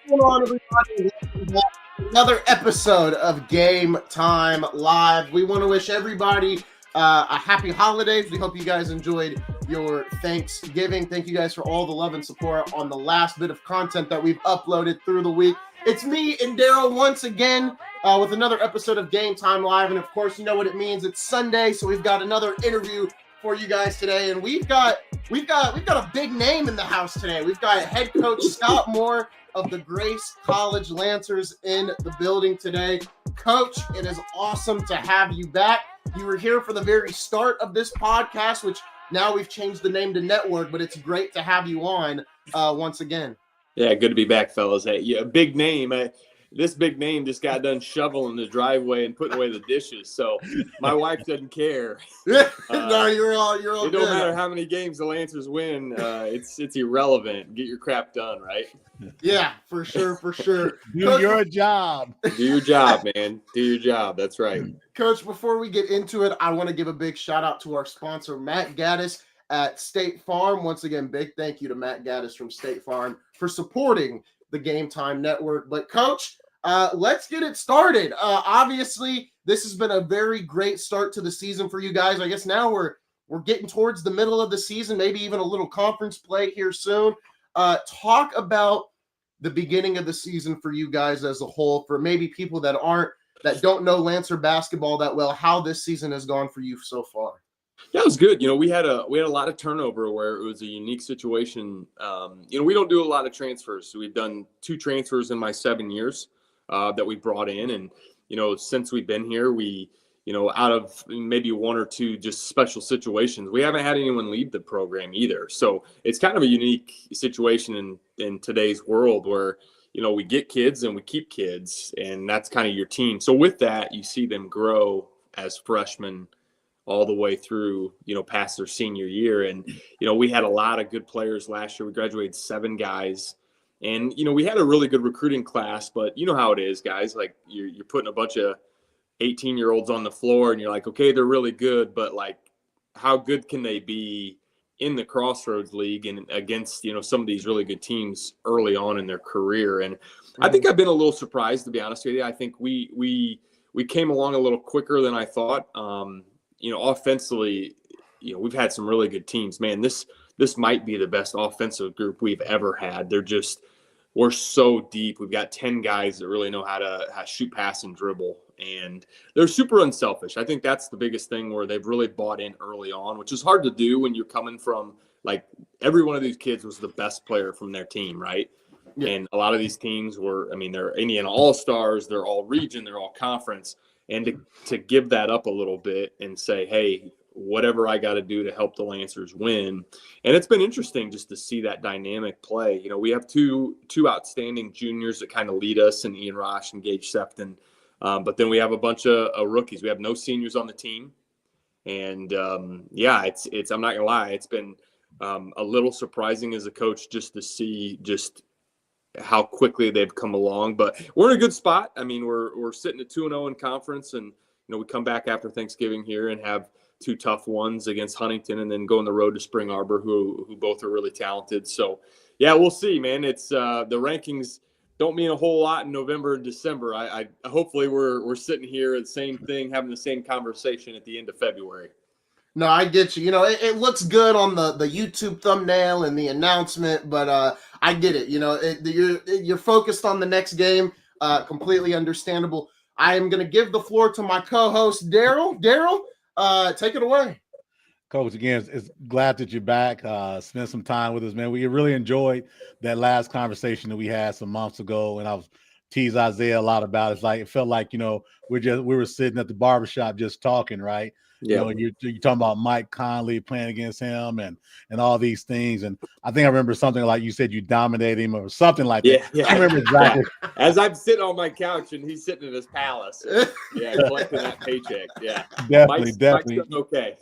What's going on, everybody? Welcome back to another episode of Game Time Live. We want to wish everybody a happy holidays. We hope you guys enjoyed your Thanksgiving. Thank you guys for all the love and support on the last bit of content that we've uploaded through the week. It's me and Daryl once again with another episode of Game Time Live. And of course, you know what it means. It's Sunday, so we've got another interview for you guys today. And we've got a big name in the house today. We've got head coach Scott Moore of the Grace College Lancers in the building today. Coach, it is awesome to have you back. You were here for the very start of this podcast, which now we've changed the name to Network, but it's great to have you on once again. Yeah, good to be back, fellas. Hey, yeah, big name. This big name just got done shoveling the driveway and putting away the dishes, so my wife doesn't care. No, you're all It good. don't matter how many games the Lancers win. It's irrelevant. Get your crap done, right? Yeah, for sure. Do your job. Do your job, man. Do your job. That's right. Coach, before we get into it, I want to give a big shout out to our sponsor, Matt Gaddis at State Farm. Once again, big thank you to Matt Gaddis from State Farm for supporting the Game Time Network. But Coach, let's get it started. Obviously, this has been a very great start to the season for you guys. I guess now we're getting towards the middle of the season, maybe even a little conference play here soon. Talk about the beginning of the season for you guys as a whole, for maybe people that don't know Lancer basketball that well, how this season has gone for you so far. Yeah, it was good. You know, we had a lot of turnover where it was a unique situation. We don't do a lot of transfers. So we've done 2 transfers in my 7 years that we brought in. And, since we've been here, we, out of maybe 1 or 2 just special situations, we haven't had anyone leave the program either. So it's kind of a unique situation in today's world where, we get kids and we keep kids, and that's kind of your team. So with that, you see them grow as freshmen all the way through, past their senior year. And, we had a lot of good players last year. We graduated 7 guys. And, we had a really good recruiting class, but you know how it is, guys. Like, you're putting a bunch of 18-year-olds on the floor, and you're like, okay, they're really good, but, like, how good can they be in the Crossroads League and against, some of these really good teams early on in their career? And I think I've been a little surprised, to be honest with you. I think we came along a little quicker than I thought. Offensively, we've had some really good teams. Man, this might be the best offensive group we've ever had. We're so deep. We've got 10 guys that really know how to shoot, pass, and dribble. And they're super unselfish. I think that's the biggest thing, where they've really bought in early on, which is hard to do when you're coming from, like, every one of these kids was the best player from their team, right? Yeah. And a lot of these teams they're Indiana All-Stars, they're all region, they're all conference. And to give that up a little bit and say, hey, whatever I got to do to help the Lancers win. And it's been interesting just to see that dynamic play. We have two outstanding juniors that kind of lead us, in Ian Rosh and Gage Sefton. But then we have a bunch of rookies. We have no seniors on the team. And it's I'm not gonna lie, it's been a little surprising as a coach just to see just how quickly they've come along. But we're in a good spot. I mean, we're sitting at 2-0 in conference, and we come back after Thanksgiving here and have 2 tough ones against Huntington, and then go on the road to Spring Arbor, who both are really talented. So yeah, we'll see, man. It's the rankings don't mean a whole lot in November and December. I hopefully we're sitting here at the same thing, having the same conversation at the end of February. No, I get you. It looks good on the YouTube thumbnail and the announcement, but I get it. You're focused on the next game. Completely understandable. I am going to give the floor to my co-host, Daryl. Daryl, take it away. Coach, again, it's glad that you're back. Spend some time with us, man. We really enjoyed that last conversation that we had some months ago, and I was teased Isaiah a lot about it. It's like, it felt like, we were sitting at the barbershop just talking, right? Yeah. You're talking about Mike Conley playing against him and all these things. And I think I remember something like you said you dominated him or something like that. Yeah. I remember exactly. Yeah. As I'm sitting on my couch and he's sitting in his palace. Yeah, collecting that paycheck. Yeah. Definitely. Mike's okay.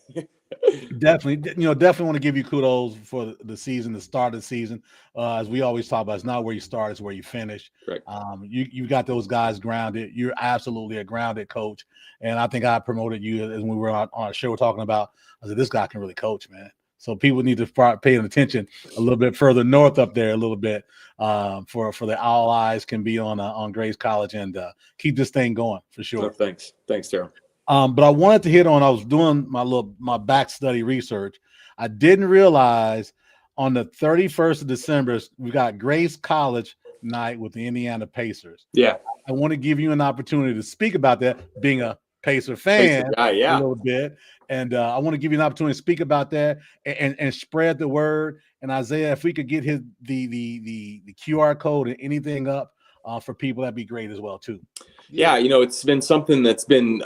Definitely want to give you kudos for the season, the start of the season. As we always talk about, it's not where you start, it's where you finish. Right. You got those guys grounded. You're absolutely a grounded coach. And I think I promoted you as we were on a show talking about, I said, this guy can really coach, man. So people need to start paying attention a little bit further north up there, a little bit, for that all eyes can be on Grace College, and keep this thing going for sure. Oh, thanks, Daryl. But I wanted to hit on. I was doing my back study research. I didn't realize on the 31st of December we got Grace College night with the Indiana Pacers. Yeah, I want to give you an opportunity to speak about that, being a Pacer fan, Pacer guy, yeah, a little bit, and I want to give you an opportunity to speak about that and spread the word. And Isaiah, if we could get the QR code and anything up for people, that'd be great as well too. Yeah, it's been something that's been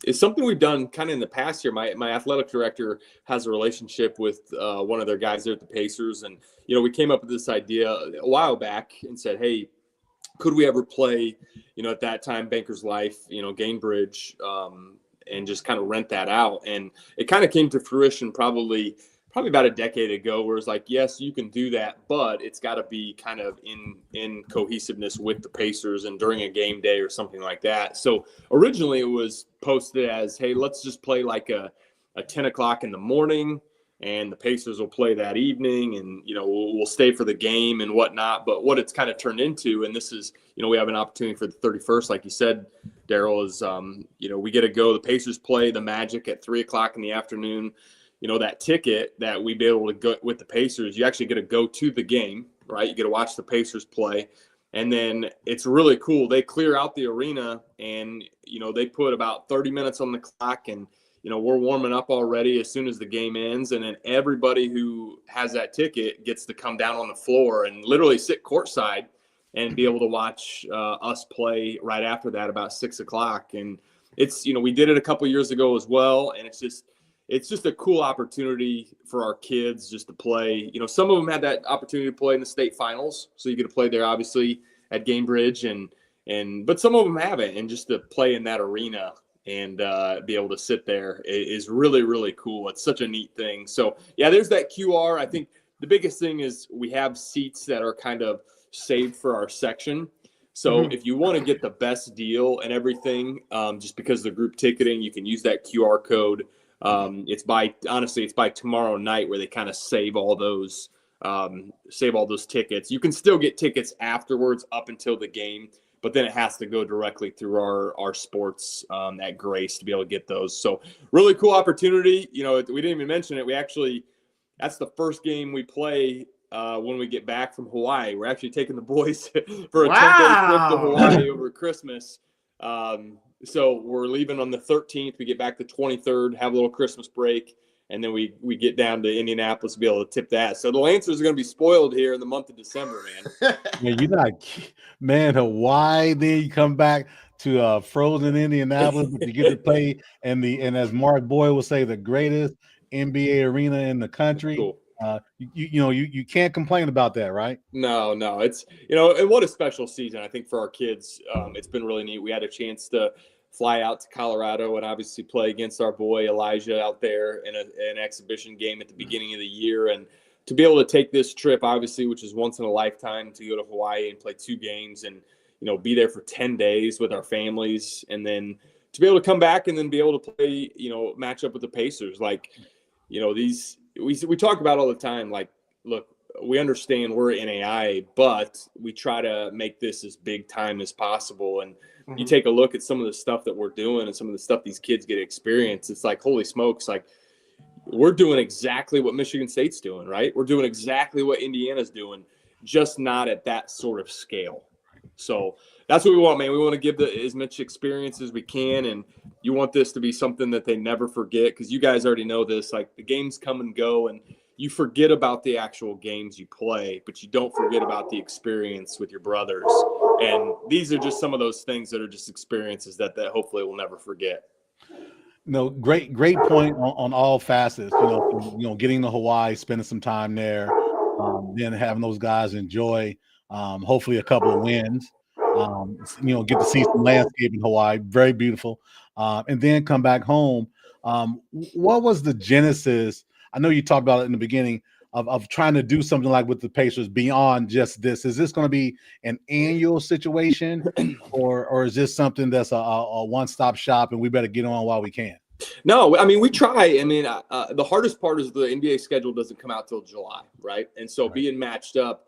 it's something we've done kind of in the past year. My athletic director has a relationship with one of their guys there at the Pacers, and we came up with this idea a while back and said, hey, could we ever play, at that time, Bankers Life, Gainbridge, and just kind of rent that out? And it kind of came to fruition probably about a decade ago, where it's like, yes, you can do that, but it's got to be kind of in cohesiveness with the Pacers and during a game day or something like that. So originally it was posted as, hey, let's just play like a 10 o'clock in the morning, and the Pacers will play that evening, and we'll stay for the game and whatnot. But what it's kind of turned into, and this is, we have an opportunity for the 31st, like you said, Daryl, is we get to go. The Pacers play the Magic at 3 o'clock in the afternoon. That ticket that we be able to go with the Pacers, you actually get to go to the game, right? You get to watch the Pacers play. And then it's really cool. They clear out the arena, and, they put about 30 minutes on the clock, and, we're warming up already as soon as the game ends. And then everybody who has that ticket gets to come down on the floor and literally sit courtside and be able to watch us play right after that, about 6 o'clock. And it's, we did it a couple years ago as well. And it's just a cool opportunity for our kids just to play. Some of them had that opportunity to play in the state finals, so you get to play there, obviously, at Gainbridge, but some of them haven't, and just to play in that arena and be able to sit there is really, really cool. It's such a neat thing. So yeah, there's that QR. I think the biggest thing is we have seats that are kind of saved for our section. So if you want to get the best deal and everything, just because of the group ticketing, you can use that QR code. It's by tomorrow night where they kind of save all those tickets. You can still get tickets afterwards up until the game, but then it has to go directly through our sports at Grace to be able to get those. So really cool opportunity. We didn't even mention it. That's the first game we play when we get back from Hawaii. We're actually taking the boys for a 10-day trip to Hawaii over Christmas. So we're leaving on the 13th. We get back the 23rd, have a little Christmas break, and then we get down to Indianapolis to be able to tip that. So the Lancers are going to be spoiled here in the month of December, man. Man, Hawaii. Then you come back to frozen Indianapolis, but you get to play and as Mark Boyle would say, the greatest NBA arena in the country. Cool. You can't complain about that, right? No, it's and what a special season I think for our kids. It's been really neat. We had a chance to fly out to Colorado and obviously play against our boy Elijah out there in an exhibition game at the beginning of the year, and to be able to take this trip, obviously, which is once in a lifetime, to go to Hawaii and play 2 games and be there for 10 days with our families, and then to be able to come back and then be able to play match up with the Pacers. Like these. We talk about all the time, like, look, we understand we're NAI, but we try to make this as big time as possible. And you take a look at some of the stuff that we're doing and some of the stuff these kids get to experience. It's like, holy smokes, like we're doing exactly what Michigan State's doing, right? We're doing exactly what Indiana's doing, just not at that sort of scale. So that's what we want, man. We want to give as much experience as we can, and you want this to be something that they never forget, because you guys already know this. Like, the games come and go, and you forget about the actual games you play, but you don't forget about the experience with your brothers. And these are just some of those things that are just experiences that hopefully we'll never forget. Great point on all facets. Getting to Hawaii, spending some time there, then having those guys enjoy hopefully a couple of wins. Get to see some landscape in Hawaii, very beautiful, and then come back home. What was the genesis? I know you talked about it in the beginning of trying to do something like with the Pacers beyond just this. Is this going to be an annual situation, or is this something that's a one-stop shop and we better get on while we can? No, I mean, we try. I mean, the hardest part is the NBA schedule doesn't come out till July, right? And so being matched up,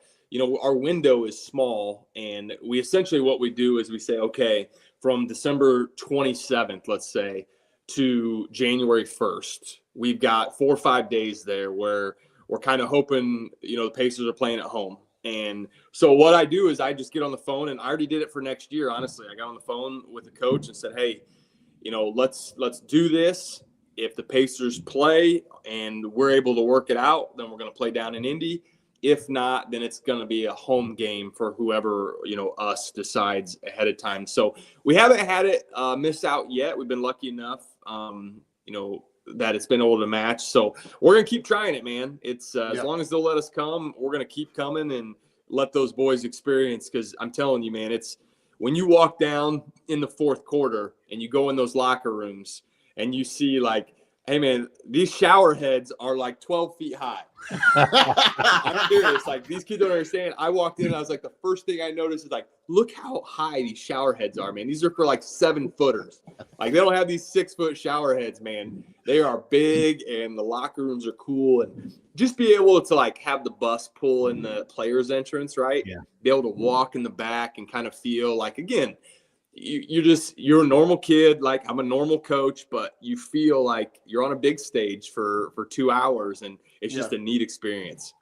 our window is small, and we essentially what we do is we say, okay, from December 27th, let's say, to January 1st, we've got 4 or 5 days there where we're kind of hoping, the Pacers are playing at home. And so what I do is I just get on the phone, and I already did it for next year. Honestly, I got on the phone with the coach and said, hey, let's do this. If the Pacers play and we're able to work it out, then we're going to play down in Indy. If not, then it's going to be a home game for whoever, us decides ahead of time. So we haven't had it miss out yet. We've been lucky enough, that it's been able to match. So we're going to keep trying it, man. It's as long as they'll let us come, we're going to keep coming and let those boys experience. Because I'm telling you, man, it's when you walk down in the fourth quarter and you go in those locker rooms and you see like, hey, man, these shower heads are like 12 feet high. I'm serious. Like, these kids don't understand. I walked in and I was like, the first thing I noticed is like, look how high these shower heads are, man. These are for like 7-footers. Like, they don't have these 6-foot shower heads, man. They are big, and the locker rooms are cool. And just be able to like have the bus pull in the players' entrance, right? Yeah. Be able to walk in the back and kind of feel like, again, you're a normal kid. Like, I'm a normal coach, but you feel like you're on a big stage for 2 hours, and it's just a neat experience.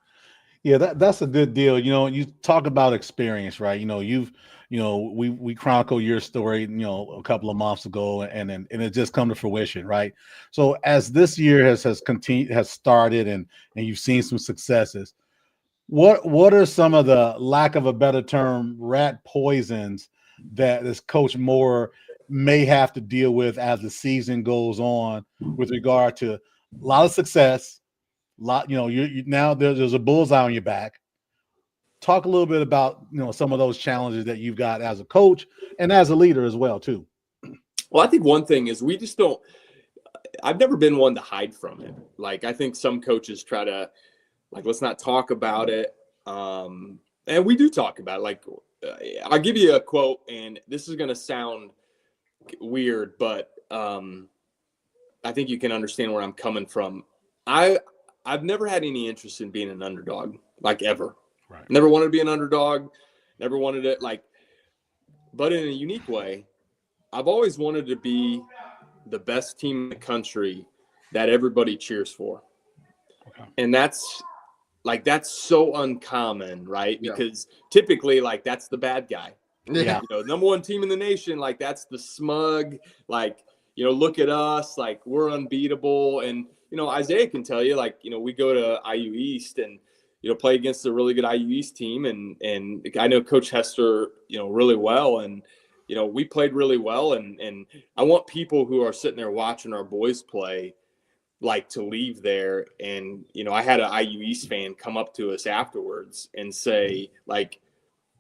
Yeah, that's a good deal. You talk about experience, right? We chronicled your story, a couple of months ago, and it just come to fruition, right? So as this year has started, and you've seen some successes, what are some of the, lack of a better term, rat poisons that this Coach Moore may have to deal with as the season goes on, with regard to a lot of success, you now there's a bullseye on your back. Talk a little bit about some of those challenges that you've got as a coach and as a leader as well too. Well, I think one thing is we just don't. I've never been one to hide from it. Like, I think some coaches try to, like, let's not talk about it. And we do talk about it. Like, I'll give you a quote, and this is going to sound weird, but I think you can understand where I'm coming from. I've never had any interest in being an underdog, like, ever. Right. Never wanted to be an underdog. Never wanted it, like, but in a unique way, I've always wanted to be the best team in the country that everybody cheers for. Okay. And that's so uncommon, right? Yeah. Because typically, like, that's the bad guy. Yeah. Number one team in the nation, like, that's the smug, like, look at us, like, we're unbeatable. And, Isaiah can tell you, like, we go to IU East and, play against a really good IU East team. And I know Coach Hester, really well. And, we played really well. And I want people who are sitting there watching our boys play, like, to leave there. And, I had an IU East fan come up to us afterwards and say, like,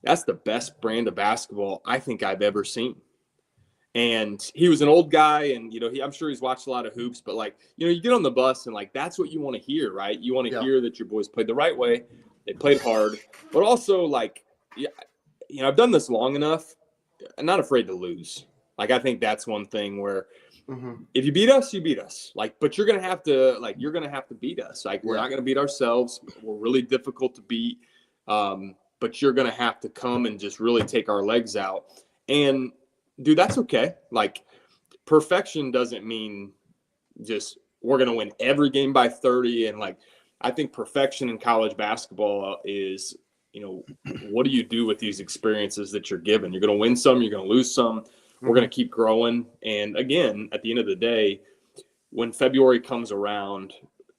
that's the best brand of basketball I think I've ever seen. And he was an old guy, and, I'm sure he's watched a lot of hoops, but, like, you get on the bus and, like, that's what you want to hear, right? You want to hear that your boys played the right way. They played hard, but also, like, I've done this long enough. I'm not afraid to lose. Like, I think that's one thing where if you beat us, you beat us. Like, but you're going to have to beat us. Like, we're not going to beat ourselves. We're really difficult to beat. But you're going to have to come and just really take our legs out. And, dude, that's okay. Like, perfection doesn't mean just we're going to win every game by 30. And, like, I think perfection in college basketball is, what do you do with these experiences that you're given? You're going to win some, you're going to lose some. We're going to keep growing. And, again, at the end of the day, when February comes around,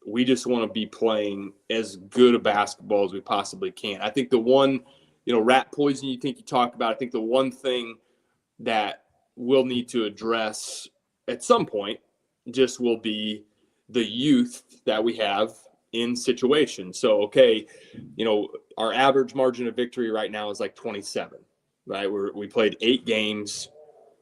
we just want to be playing as good a basketball as we possibly can. I think the one, rat poison you talk about, I think the one thing that we'll need to address at some point just will be the youth that we have in situations. So, okay, our average margin of victory right now is like 27, right? We played 8 games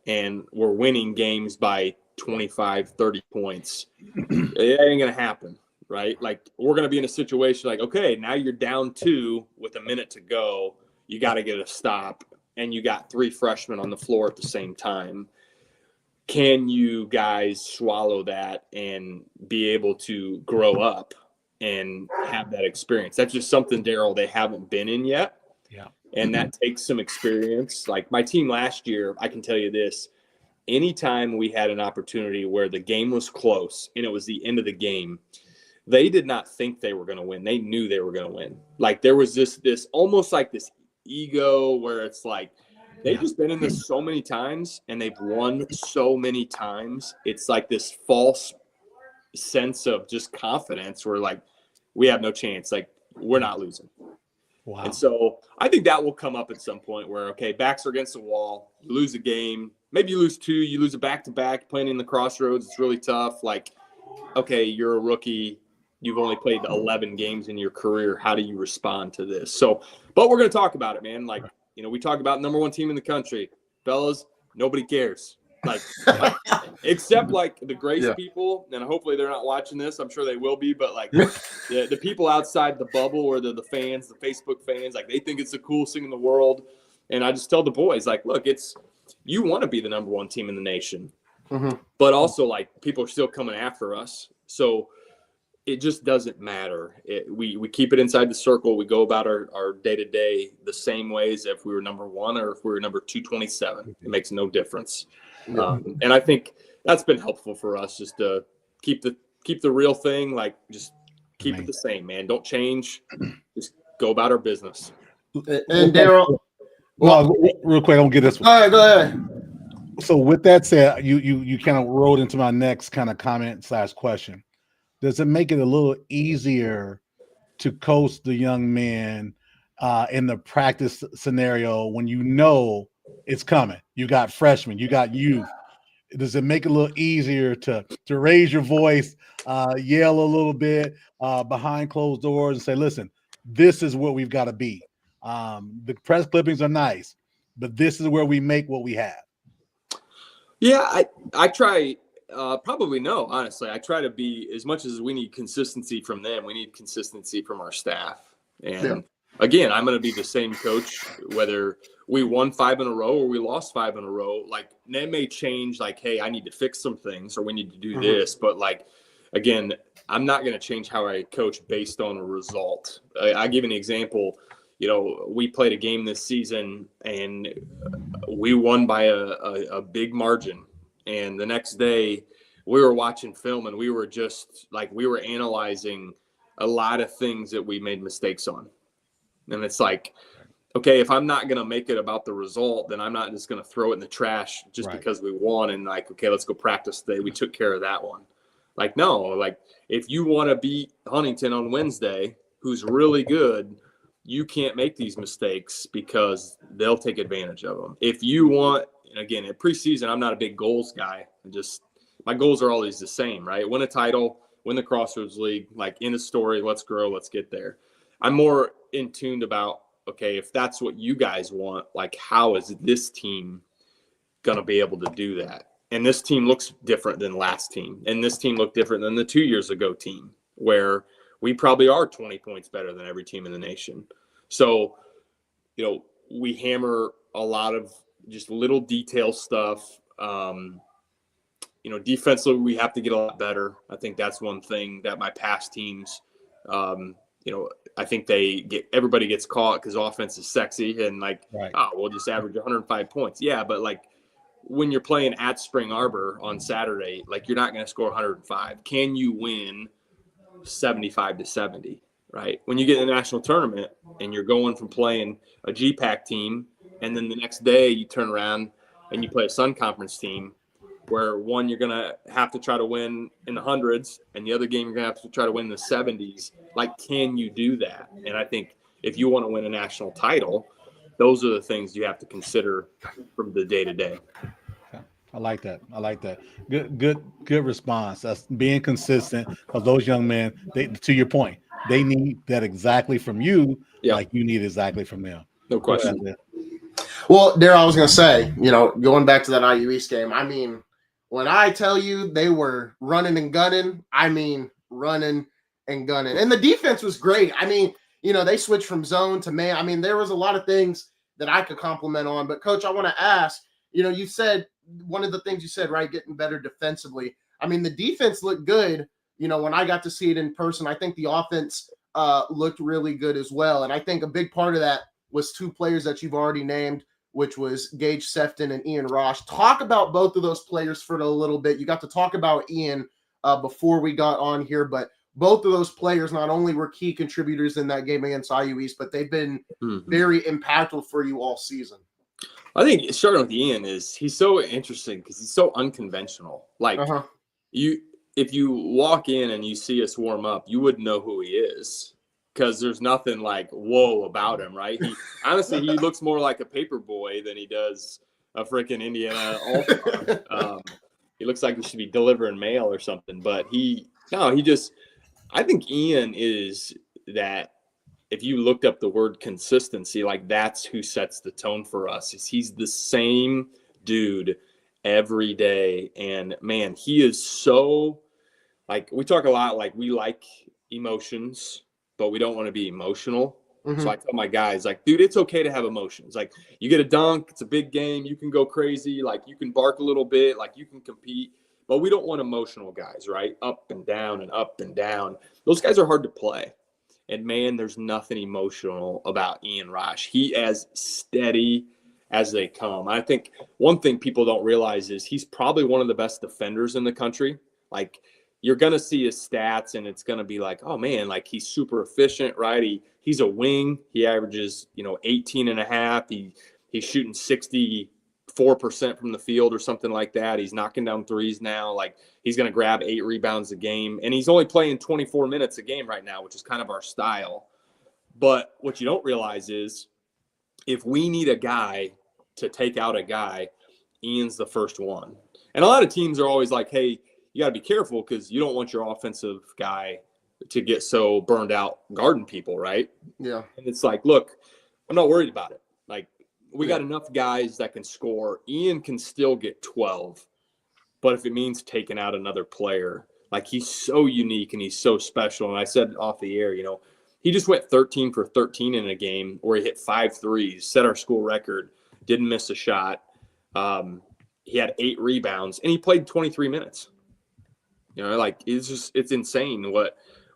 and we're winning games by 25, 30 points. It ain't going to happen, right? Like, we're going to be in a situation like, okay, now you're down 2 with a minute to go. You got to get a stop, and you got 3 freshmen on the floor at the same time. can you guys swallow that and be able to grow up and have that experience? That's just something, Daryl, they haven't been in yet. Yeah. And that takes some experience. Like my team last year, I can tell you this, anytime we had an opportunity where the game was close and it was the end of the game, they did not think they were going to win. They knew they were going to win. Like there was this almost like this ego where it's like, they've just been in this so many times and they've won so many times. It's like this false sense of just confidence where like, we have no chance. Like we're not losing. Wow. And so I think that will come up at some point where, okay, backs are against the wall, you lose a game, maybe you lose 2, you lose a back-to-back, playing in the crossroads. It's really tough. Like, okay, you're a rookie. You've only played 11 games in your career. How do you respond to this? So, but we're going to talk about it, man. Like, you know, we talk about number 1 team in the country. Fellas, nobody cares. Like, except like the Grace people, and hopefully they're not watching this. I'm sure they will be, but like the people outside the bubble or the fans, the Facebook fans, like they think it's the coolest thing in the world. And I just tell the boys, like, look, you want to be the number 1 team in the nation, but also like people are still coming after us. So it just doesn't matter. We keep it inside the circle. We go about our day-to-day the same ways if we were number 1 or if we were number 227. It makes no difference. And I think that's been helpful for us just to keep the real thing, like just keep it the same, man. Don't change. Just go about our business. And Daryl, well, real quick, I'm gonna get this one. All right, go ahead. So with that said, you kind of rolled into my next kind of comment / question. Does it make it a little easier to coach the young men in the practice scenario when you know it's coming? You got freshmen, you got youth. Does it make it a little easier to raise your voice, yell a little bit behind closed doors and say, listen, this is what we've got to be. The press clippings are nice, but this is where we make what we have. Yeah, I try. Probably no, honestly. I try to be, as much as we need consistency from them, we need consistency from our staff. And again, I'm going to be the same coach, whether we won 5 in a row or we lost 5 in a row. Like, that may change, like, hey, I need to fix some things or we need to do this. But, like, again, I'm not going to change how I coach based on a result. I give an example. You know, we played a game this season and we won by a big margin. And the next day we were watching film and we were just like, we were analyzing a lot of things that we made mistakes on. And it's like, okay, if I'm not going to make it about the result, then I'm not just going to throw it in the trash just because we won and like, okay, let's go practice today. We took care of that one. Like, no, like if you want to beat Huntington on Wednesday, who's really good, you can't make these mistakes because they'll take advantage of them. If you want, and again, at preseason, I'm not a big goals guy. My goals are always the same, right? Win a title, win the Crossroads League, like in a story, let's grow, let's get there. I'm more in tuned about, okay, if that's what you guys want, like how is this team going to be able to do that? And this team looks different than last team. And this team looked different than the 2 years ago team, where we probably are 20 points better than every team in the nation. So, you know, we hammer a lot of just little detail stuff. You know, defensively, we have to get a lot better. I think that's one thing that my past teams, you know, I think everybody gets caught because offense is sexy and like, we'll just average 105 points. Yeah, but like when you're playing at Spring Arbor on Saturday, like you're not going to score 105. Can you win 75-70? Right? When you get in the national tournament and you're going from playing a GPAC team and then the next day you turn around and you play a Sun Conference team where one you're going to have to try to win in the hundreds and the other game you're going to have to try to win in the 70s. Like, can you do that? And I think if you want to win a national title, those are the things you have to consider from the day to day. I like that. Good response. That's being consistent, because those young men, to your point, they need that exactly from you, like you need exactly from them. No question. Well, Daryl, I was going to say, you know, going back to that IU East game, I mean, when I tell you they were running and gunning, I mean running and gunning. And the defense was great. I mean, you know, they switched from zone to man. I mean, there was a lot of things that I could compliment on. But, Coach, I want to ask, you said one of the things you said, right, getting better defensively. I mean, the defense looked good. When I got to see it in person, I think the offense looked really good as well. And I think a big part of that was two players that you've already named, which was Gage Sefton and Ian Rosh. Talk about both of those players for a little bit. You got to talk about Ian before we got on here, but both of those players not only were key contributors in that game against IU East, but they've been very impactful for you all season. I think starting with Ian he's so interesting because he's so unconventional. Like if you walk in and you see us warm up, you wouldn't know who he is because there's nothing like whoa about him, right? Honestly, he looks more like a paper boy than he does a freaking Indiana All-Star. He looks like he should be delivering mail or something, but I think Ian is that. If you looked up the word consistency, like that's who sets the tone for us. He's the same dude every day. And man, he is so like, we talk a lot, like we like emotions, but we don't want to be emotional. So I tell my guys, like, dude, it's okay to have emotions. Like you get a dunk, it's a big game. You can go crazy. Like you can bark a little bit, like you can compete, but we don't want emotional guys, right? Up and down and up and down. Those guys are hard to play. And, man, there's nothing emotional about Ian Rosh. He as steady as they come. I think one thing people don't realize is he's probably one of the best defenders in the country. Like, you're going to see his stats, and it's going to be like, oh, man, like he's super efficient, right? He's a wing. He averages, 18 and a half. He's shooting 64% from the field or something like that. He's knocking down threes now. Like, he's going to grab 8 rebounds a game. And he's only playing 24 minutes a game right now, which is kind of our style. But what you don't realize is if we need a guy to take out a guy, Ian's the first one. And a lot of teams are always like, hey, you got to be careful because you don't want your offensive guy to get so burned out guarding people, right? Yeah. And it's like, look, I'm not worried about it. Like, we got enough guys that can score. Ian can still get 12. But if it means taking out another player, like he's so unique and he's so special. And I said off the air, he just went 13 for 13 in a game where he hit 5 threes, set our school record, didn't miss a shot. He had 8 rebounds and he played 23 minutes. It's insane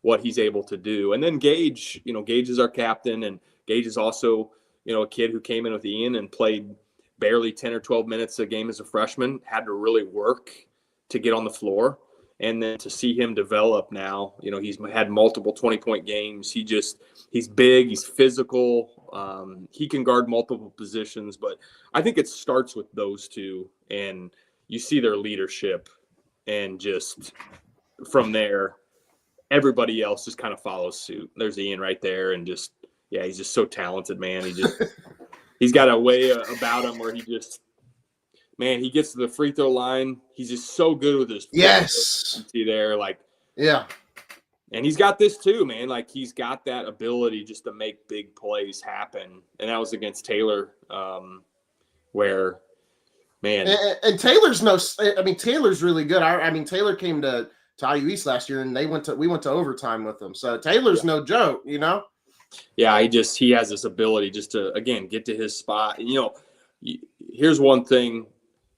what he's able to do. And then Gage, Gage is our captain, and Gage is also, a kid who came in with Ian and played barely 10 or 12 minutes a game as a freshman, had to really work to get on the floor. And then to see him develop now, he's had multiple 20-point games. He's big, he's physical. He can guard multiple positions, but I think it starts with those two, and you see their leadership, and just from there, everybody else just kind of follows suit. There's Ian right there, and he's just so talented, man. He's got a way about him where he gets to the free throw line. He's just so good with his see there, and he's got this too, man. Like he's got that ability just to make big plays happen. And that was against Taylor, where, man, and Taylor's Taylor's really good. Taylor came to IU East last year, and we went to overtime with him. So Taylor's no joke, Yeah, he has this ability just to, again, get to his spot. Here's one thing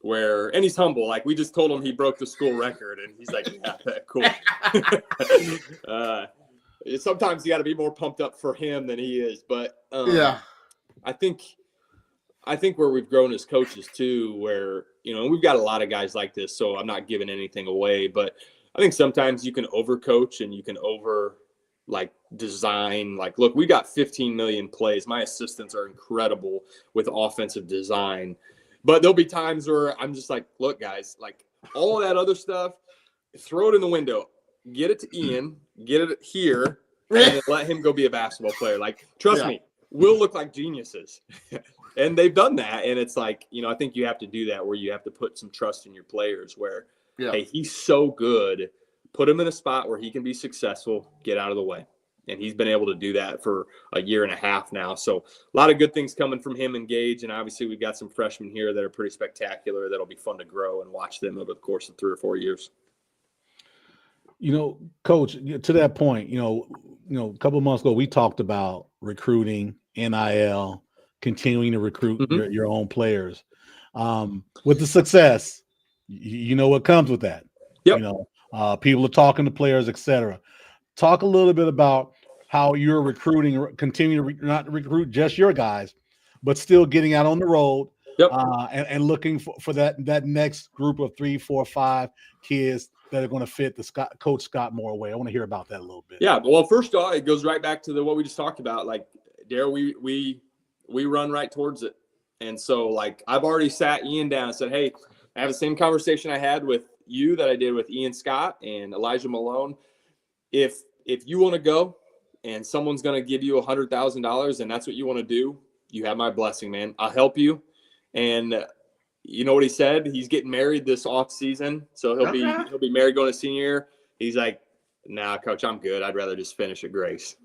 and he's humble. Like we just told him he broke the school record, and he's like, yeah, cool. Sometimes you got to be more pumped up for him than he is. But I think where we've grown as coaches too, where, and we've got a lot of guys like this, so I'm not giving anything away, but I think sometimes you can overcoach and you can design. Like, look, we got 15 million plays. My assistants are incredible with offensive design, but there'll be times where I'm just like, look, guys, like all of that other stuff, throw it in the window, get it to Ian, get it here, and then let him go be a basketball player. Like, trust me, we'll look like geniuses. And they've done that. And it's like, I think you have to do that where you have to put some trust in your players where, hey, he's so good. Put him in a spot where he can be successful, get out of the way. And he's been able to do that for a year and a half now. So a lot of good things coming from him and Gage. And obviously we've got some freshmen here that are pretty spectacular. That'll be fun to grow and watch them over the course of 3 or 4 years. Coach, to that point, a couple of months ago, we talked about recruiting, NIL, continuing to recruit your own players. With the success, you know what comes with that. Yep. You know, people are talking to players, etc. Talk a little bit about how you're recruiting, continue to not recruit just your guys, but still getting out on the road. Yep. And looking for that next group of 3, 4, 5 kids that are going to fit the Coach Scott Moore way. I want to hear about that a little bit. Yeah. Well, first off, it goes right back to what we just talked about. Like, Daryl, we run right towards it. And so, like, I've already sat Ian down and said, hey, I have the same conversation I had with you that I did with Ian Scott and Elijah Malone. If you want to go and someone's going to give you $100,000 and that's what you want to do, you have my blessing, man. I'll help you. And you know what he said? He's getting married this off season, so he'll be married going to senior year. He's like, nah, coach, I'm good. I'd rather just finish at Grace.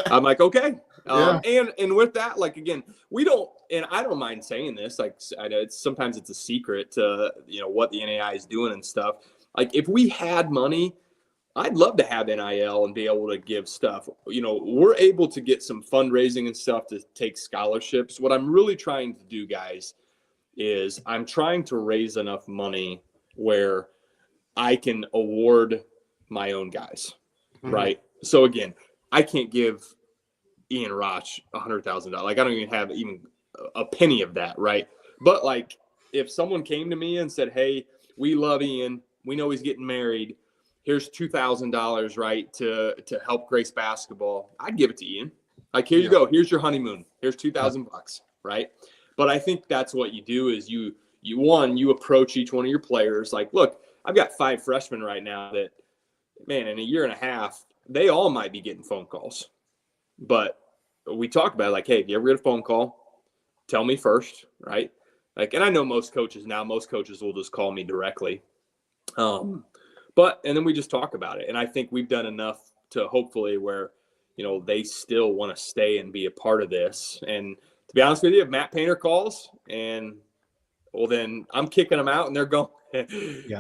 I'm like, okay. And with that, like, again, we don't, and I don't mind saying this, like, I know sometimes it's a secret to, you know, what the NAI is doing and stuff. Like, if we had money, I'd love to have NIL and be able to give stuff. You know, we're able to get some fundraising and stuff to take scholarships. What I'm really trying to do, guys, is I'm trying to raise enough money where I can award my own guys, right? So, again, I can't give Ian Roch $100,000. Like, I don't even have a penny of that, right? But, like, if someone came to me and said, hey, we love Ian, we know he's getting married, here's $2,000, right, to help Grace basketball, I'd give it to Ian. Like, here you go. Here's your honeymoon. Here's $2,000, right? But I think that's what you do is you approach each one of your players. Like, look, I've got 5 freshmen right now that, man, in a year and a half, they all might be getting phone calls. But we talk about it, like, hey, if you ever get a phone call, tell me first, right? Like, and I know most coaches will just call me directly. And then we just talk about it. And I think we've done enough to hopefully where, you know, they still want to stay and be a part of this. And to be honest with you, if Matt Painter calls and, well, then I'm kicking them out and they're going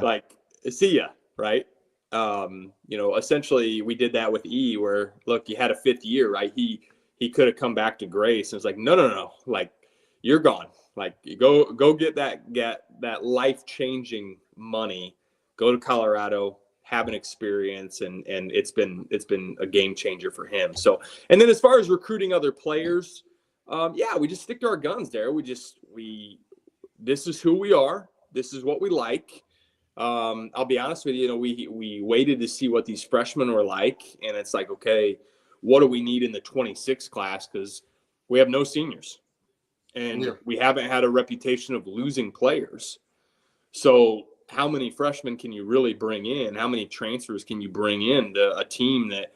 like, see ya, right? You know, essentially we did that with E where, look, you had a 5th year, right? He could have come back to Grace and it's like, no. Like, you're gone. Like, you go get that life-changing money. Go to Colorado, have an experience, and it's been a game changer for him. So, and then as far as recruiting other players, we just stick to our guns there. This is who we are. This is what we like. I'll be honest with you, we waited to see what these freshmen were like, and it's like, okay, what do we need in the 26 class? Because we have no seniors, and we haven't had a reputation of losing players. So how many freshmen can you really bring in? How many transfers can you bring in to a team that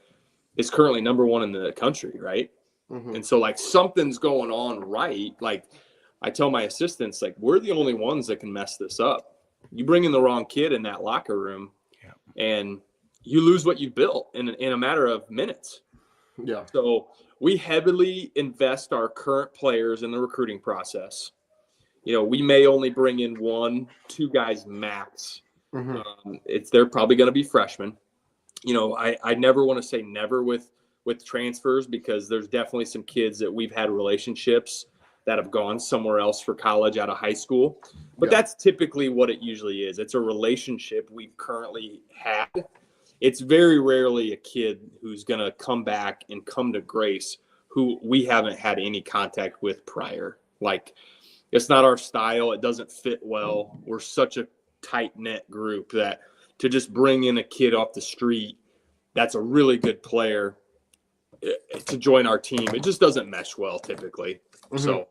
is currently number 1 in the country, right? And so, like, something's going on, right? Like, I tell my assistants, like, we're the only ones that can mess this up. You bring in the wrong kid in that locker room, and you lose what you built in a matter of minutes. Yeah. So we heavily invest our current players in the recruiting process. You know, we may only bring in 1, 2 guys max. They're probably going to be freshmen. You know, I never want to say never with transfers because there's definitely some kids that we've had relationships that have gone somewhere else for college out of high school. But that's typically what it usually is. It's a relationship we've currently had. It's very rarely a kid who's going to come back and come to Grace who we haven't had any contact with prior. Like, it's not our style. It doesn't fit well. We're such a tight-knit group that to just bring in a kid off the street that's a really good player to join our team, it just doesn't mesh well typically. So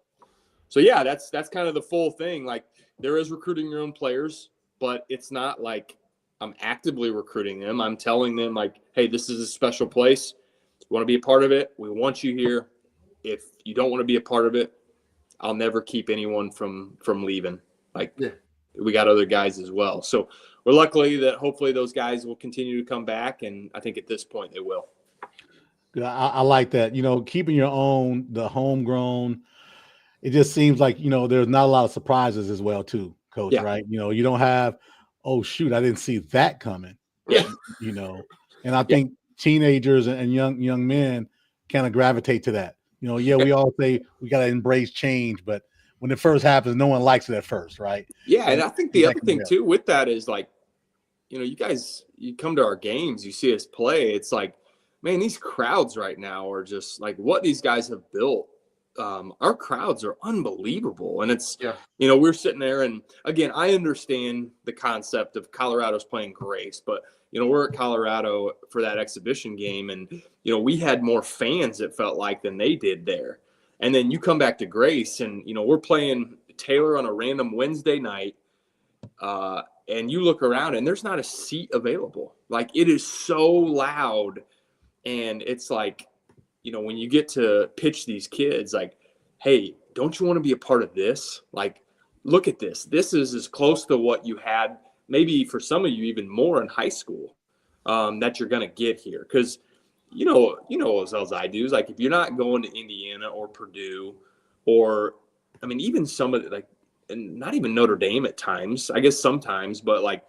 yeah, that's kind of the full thing. Like, there is recruiting your own players, but it's not like I'm actively recruiting them. I'm telling them, like, hey, this is a special place. You want to be a part of it? We want you here. If you don't want to be a part of it, I'll never keep anyone from leaving. Like, we got other guys as well. So we're lucky that hopefully those guys will continue to come back. And I think at this point they will. I like that. You know, keeping your own, the homegrown, it just seems like, you know, there's not a lot of surprises as well too, Coach, right? You know, you don't have, oh, shoot, I didn't see that coming. You know, and I think teenagers and young men kind of gravitate to that. You know, we all say we got to embrace change, but when it first happens, no one likes it at first, right? Yeah, and I think the other thing build. too with that is like, you guys, you come to our games, you see us play. It's like, man, these crowds right now are just like what these guys have built. Our crowds are unbelievable, and it's we're sitting there, and again, I understand the concept of Colorado's playing Grace, but we're at Colorado for that exhibition game, and we had more fans, it felt like, than they did there. And then you come back to Grace, and we're playing Taylor on a random Wednesday night, and you look around and there's not a seat available. Like, it is so loud, and it's like, when you get to pitch these kids, like, hey, don't you want to be a part of this? Like, look at this. This is as close to what you had, maybe for some of you even more in high school, that you're going to get here. Because, as well as I do, is like, if you're not going to Indiana or Purdue or, I mean, even some of the, like, and not even Notre Dame at times, I guess sometimes, but like,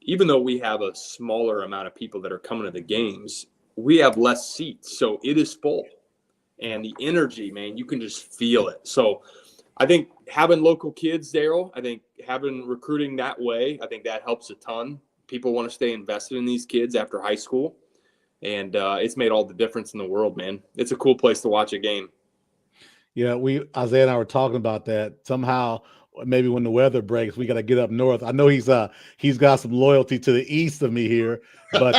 even though we have a smaller amount of people that are coming to the games, we have less seats. So it is full. And the energy, man, you can just feel it. So I think having local kids, Daryl, I think having recruiting that way, I think that helps a ton. People want to stay invested in these kids after high school. And it's made all the difference in the world, man. It's a cool place to watch a game. Yeah, Isaiah and I were talking about that. Somehow, maybe when the weather breaks, we got to get up north. I know he's got some loyalty to the east of me here, but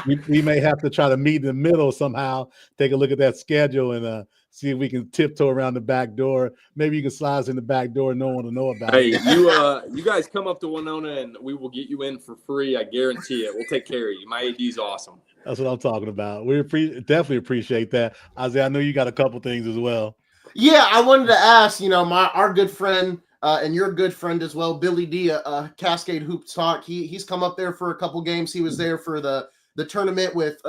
we may have to try to meet in the middle somehow. Take a look at that schedule and see if we can tiptoe around the back door. Maybe you can slide us in the back door and no one will know about it. Hey, you guys come up to Winona and we will get you in for free. I guarantee it. We'll take care of you. My AD's awesome. That's what I'm talking about. We definitely appreciate that. Isaiah, I know you got a couple things as well. Yeah, I wanted to ask, our good friend and your good friend as well, Billy D, Cascade Hoop Talk. He's come up there for a couple games. He was there for the tournament with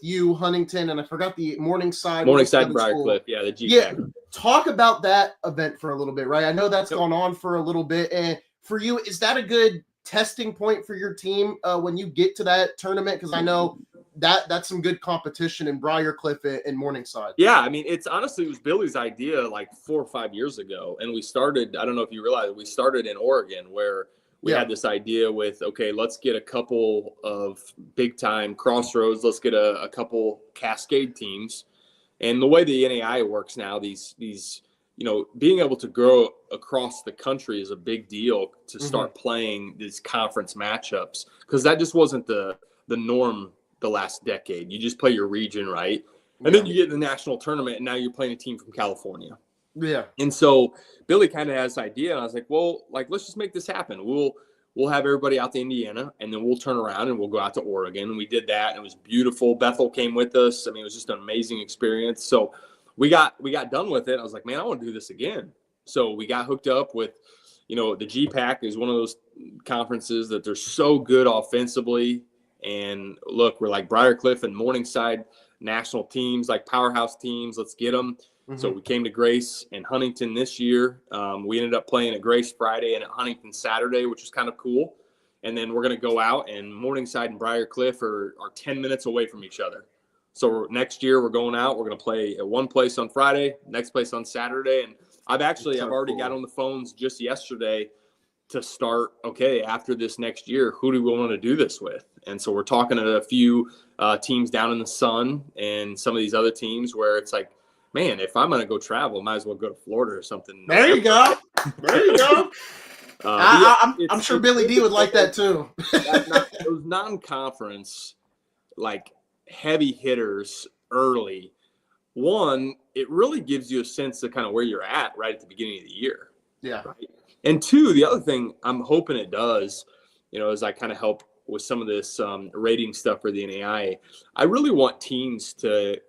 you, Huntington, and I forgot the Morningside Briarcliff. Yeah, the GPAC. Yeah, talk about that event for a little bit, right? I know that's gone on for a little bit, and for you, is that a good testing point for your team when you get to that tournament? Because I know that's some good competition in Briarcliff and Morningside. Yeah, I mean, it was Billy's idea like 4 or 5 years ago, and we started. I don't know if you realize, we started in Oregon, where we had this idea with, okay, let's get a couple of big time Crossroads, let's get a couple Cascade teams, and the way the NAI works now, these being able to grow across the country is a big deal to start playing these conference matchups, because that just wasn't the norm the last decade. You just play your region, right? And then you get in the national tournament, and now you're playing a team from California. Yeah. And so Billy kind of has this idea, and I was like, well, like, let's just make this happen. We'll have everybody out to Indiana, and then we'll turn around and we'll go out to Oregon. And we did that, and it was beautiful. Bethel came with us. I mean, it was just an amazing experience. So we got done with it. I was like, man, I want to do this again. So we got hooked up with, the GPAC is one of those conferences that they're so good offensively. And look, we're like Briarcliff and Morningside national teams, like powerhouse teams. Let's get them. So we came to Grace and Huntington this year. We ended up playing at Grace Friday and at Huntington Saturday, which was kind of cool. And then we're going to go out, and Morningside and Briarcliff are 10 minutes away from each other. So next year we're going out. We're going to play at one place on Friday, next place on Saturday. And I've already got on the phones just yesterday to start, okay, after this next year, who do we want to do this with? And so we're talking to a few teams down in the Sun and some of these other teams where it's like, man, if I'm going to go travel, might as well go to Florida or something. There you go. I'm sure Billy D would like that too. Those non-conference, like, heavy hitters early, one, it really gives you a sense of kind of where you're at right at the beginning of the year. Yeah. Right? And two, the other thing I'm hoping it does, as I kind of help with some of this rating stuff for the NAI, I really want teams to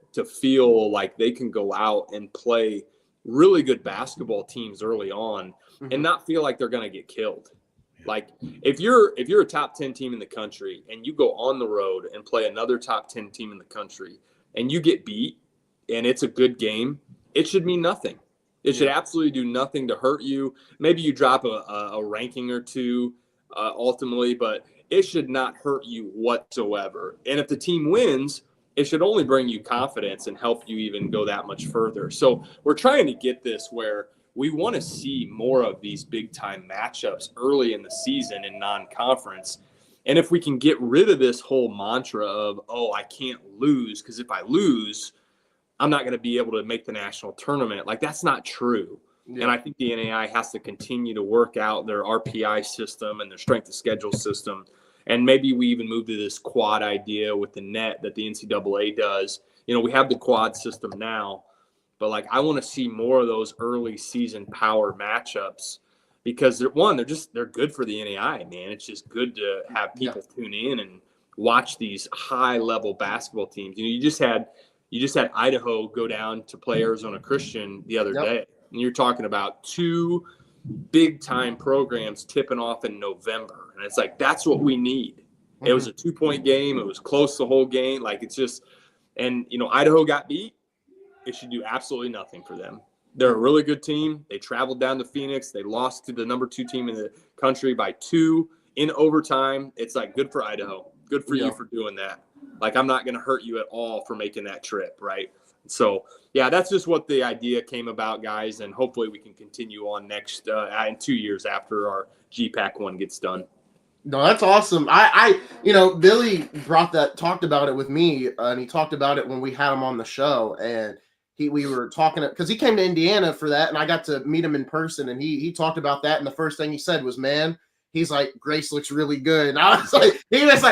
feel like they can go out and play really good basketball teams early on and not feel like they're going to get killed. Like, if you're a top 10 team in the country and you go on the road and play another top 10 team in the country and you get beat and it's a good game, it should mean nothing. It should absolutely do nothing to hurt you. Maybe you drop a ranking or two ultimately, but it should not hurt you whatsoever. And if the team wins, it should only bring you confidence and help you even go that much further. So we're trying to get this where we want to see more of these big time matchups early in the season in non-conference. And if we can get rid of this whole mantra of, oh, I can't lose, because if I lose, I'm not going to be able to make the national tournament. Like, that's not true. Yeah. And I think the NAI has to continue to work out their RPI system and their strength of schedule system. And maybe we even move to this quad idea with the net that the NCAA does. You know, we have the quad system now, but like, I want to see more of those early season power matchups, because they're good for the NAI, man. It's just good to have people tune in and watch these high level basketball teams. You know, you just had Idaho go down to play Arizona Christian the other day. And you're talking about 2 big time programs tipping off in November. And it's like, that's what we need. It was a 2-point game. It was close the whole game. Like, it's just, and you know, Idaho got beat. It should do absolutely nothing for them. They're a really good team. They traveled down to Phoenix. They lost to the number 2 team in the country by 2 in overtime. It's like, good for Idaho. Good for you for doing that. Like, I'm not going to hurt you at all for making that trip, right? So, yeah, that's just what the idea came about, guys, and hopefully we can continue on next in 2 years after our GPAC one gets done. No, that's awesome. I you know, Billy talked about it with me, and he talked about it when we had him on the show, and we were talking because he came to Indiana for that, and I got to meet him in person, and he talked about that, and the first thing he said was, man, he's like, Grace looks really good. And I was like, he was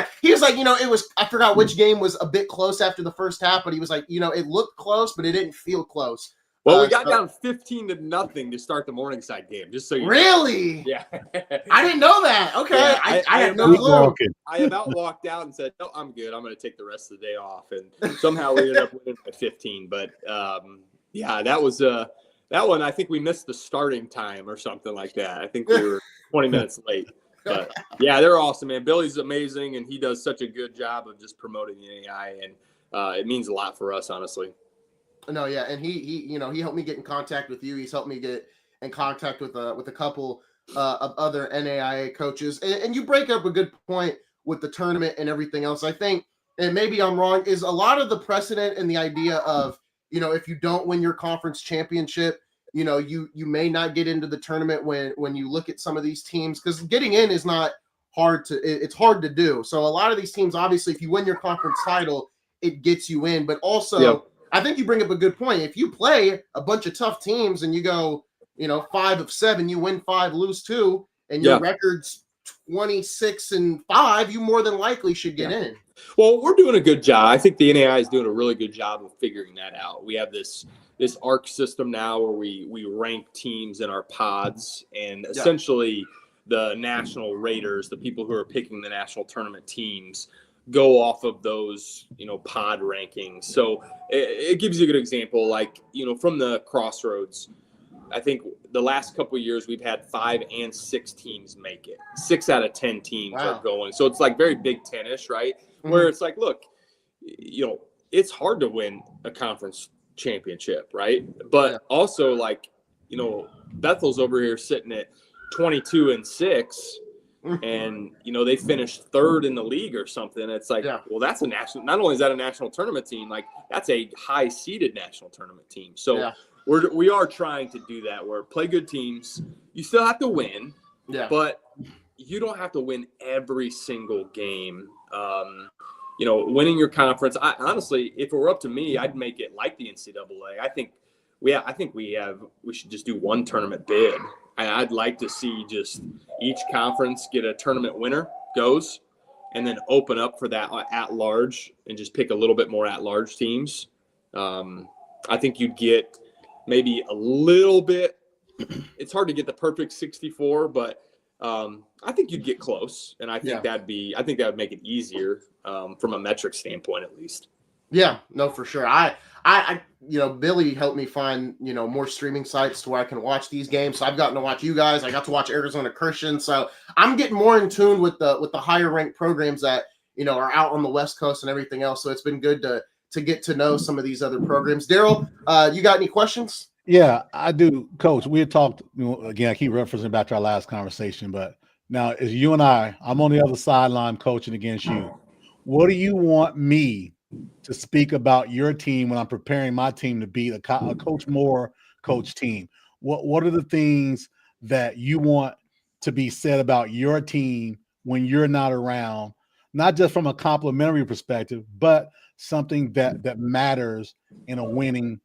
like, you know, I forgot which game was a bit close after the first half, but he was like, you know, it looked close, but it didn't feel close. Well, we got down 15-0 to start the Morningside game, just so you really? know. Yeah. I didn't know that. Okay. Yeah, I had no clue. I about walked out and said, no, I'm good. I'm going to take the rest of the day off. And somehow we ended up winning by 15. But, yeah, that was that one. I think we missed the starting time or something like that. I think we were 20 minutes late. But, yeah, they're awesome, man. Billy's amazing, and he does such a good job of just promoting the NAI. And it means a lot for us, honestly. No, yeah, and he you know, he helped me get in contact with you. He's helped me get in contact with a couple of other NAIA coaches. And you break up a good point with the tournament and everything else. I think, and maybe I'm wrong, is a lot of the precedent and the idea of, you know, if you don't win your conference championship, you know, you may not get into the tournament when you look at some of these teams, because getting in is not hard it's hard to do. So a lot of these teams, obviously, if you win your conference title, it gets you in. But also, I think you bring up a good point. If you play a bunch of tough teams and you go, you know, 5 of 7, you win 5, lose 2, and your record's 26-5, you more than likely should get in. Well, we're doing a good job. I think the NAI is doing a really good job of figuring that out. We have this ARC system now where we rank teams in our pods, and essentially the national raters, the people who are picking the national tournament teams, go off of those, you know, pod rankings. So it gives you a good example, like, you know, from the Crossroads, I think the last couple of years we've had 5 and 6 teams make it. 6 out of 10 teams are going. So it's like very Big Ten-ish, right? Mm-hmm. Where it's like, look, you know, it's hard to win a conference championship, right? But also, like, you know, Bethel's over here sitting at 22-6. And, you know, they finished 3rd in the league or something. It's like, well, that's a national, not only is that a national tournament team, like, that's a high seeded national tournament team. So we are trying to do that, where play good teams. You still have to win, but you don't have to win every single game. You know, winning your conference, honestly, if it were up to me, I'd make it like the NCAA. I think we should just do one tournament bid. I'd like to see just each conference get a tournament winner goes, and then open up for that at large and just pick a little bit more at large teams. I think you'd get maybe a little bit. It's hard to get the perfect 64, but I think you'd get close, and I think that would make it easier from a metric standpoint, at least. Yeah, no, for sure. I you know, Billy helped me find, you know, more streaming sites to where I can watch these games. So I've gotten to watch you guys. I got to watch Arizona Christian. So I'm getting more in tune with the higher ranked programs that, you know, are out on the West Coast and everything else. So it's been good to get to know some of these other programs. Daryl, you got any questions? Yeah, I do, Coach. We had talked, you know, again, I keep referencing back to our last conversation, but now as you and I'm on the other sideline coaching against you. What do you want me to speak about your team when I'm preparing my team to beat a Coach Moore coach team? what are the things that you want to be said about your team when you're not around, not just from a complimentary perspective, but something that matters in a winning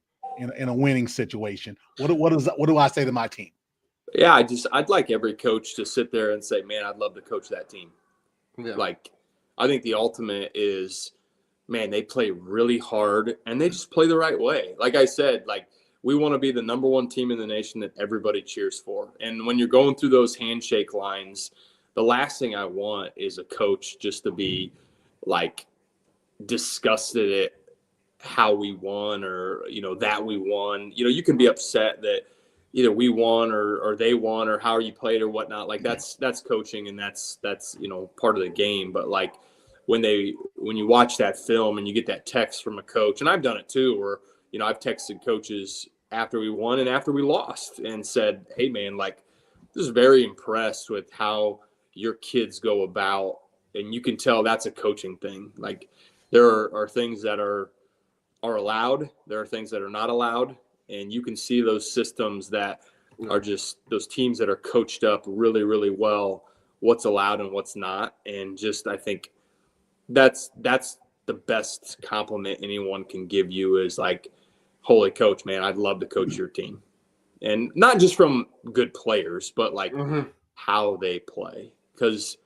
situation? What do I say to my team? Yeah, I'd like every coach to sit there and say, man, I'd love to coach that team. Yeah. Like, I think the ultimate is, man, they play really hard and they just play the right way. Like I said, like, we want to be the number one team in the nation that everybody cheers for. And when you're going through those handshake lines, the last thing I want is a coach just to be like disgusted at how we won, or, you know, that we won. You know, you can be upset that either we won or they won or how you played or whatnot. Like that's coaching, and that's, you know, part of the game. But like when you watch that film and you get that text from a coach, and I've done it too, where, you know, I've texted coaches after we won and after we lost and said, hey man, like, just very impressed with how your kids go about. And you can tell that's a coaching thing. Like, there are things that are allowed. There are things that are not allowed. And you can see those systems that are just those teams that are coached up really, really well, what's allowed and what's not. And just, I think that's the best compliment anyone can give you is like, holy coach, man, I'd love to coach your team. And not just from good players, but like how they play. Because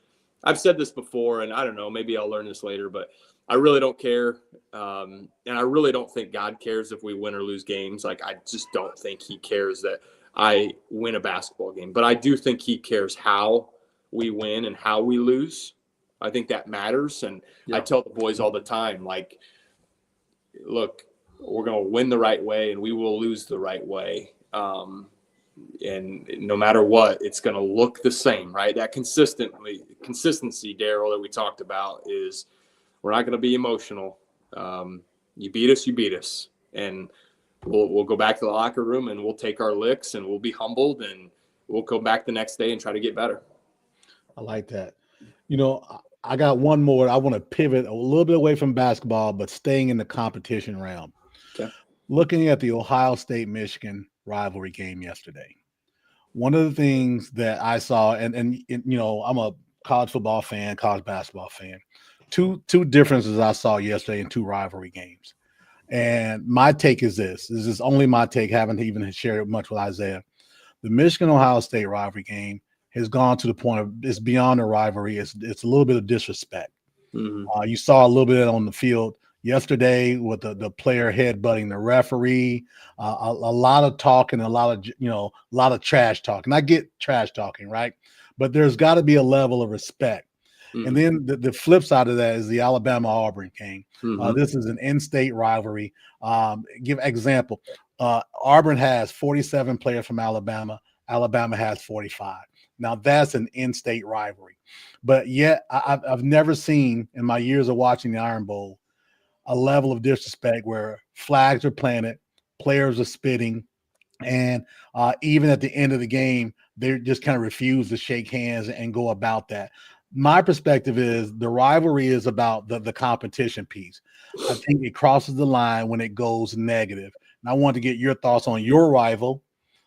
I've said this before, and I don't know, maybe I'll learn this later, but I really don't care. And I really don't think God cares if we win or lose games. Like, I just don't think he cares that I win a basketball game. But I do think he cares how we win and how we lose. I think that matters. And I tell the boys all the time, like, look, we're going to win the right way and we will lose the right way. And no matter what, it's going to look the same, right? That consistency, Daryl, that we talked about is we're not going to be emotional. You beat us. And we'll go back to the locker room and we'll take our licks and we'll be humbled and we'll come back the next day and try to get better. I like that. You know, I got one more. I want to pivot a little bit away from basketball, but staying in the competition realm. Okay. Looking at the Ohio State-Michigan rivalry game yesterday, one of the things that I saw, and you know, I'm a college football fan, college basketball fan. Two differences I saw yesterday in two rivalry games. And my take is this is only my take, haven't even shared it much with Isaiah. The Michigan-Ohio State rivalry game has gone to the point of it's beyond a rivalry. It's a little bit of disrespect. Mm-hmm. You saw a little bit on the field yesterday with the player headbutting the referee, a lot of talking, a lot of trash talking. I get trash talking, right? But there's got to be a level of respect. Mm-hmm. And then the flip side of that is the Alabama-Auburn game. Mm-hmm. This is an in-state rivalry. Give example. Auburn has 47 players from Alabama. Alabama has 45. Now that's an in-state rivalry. But yet I've never seen in my years of watching the Iron Bowl a level of disrespect where flags are planted, players are spitting, and even at the end of the game, they just kind of refuse to shake hands and go about that. My perspective is the rivalry is about the competition piece. I think it crosses the line when it goes negative. And I want to get your thoughts on your rival,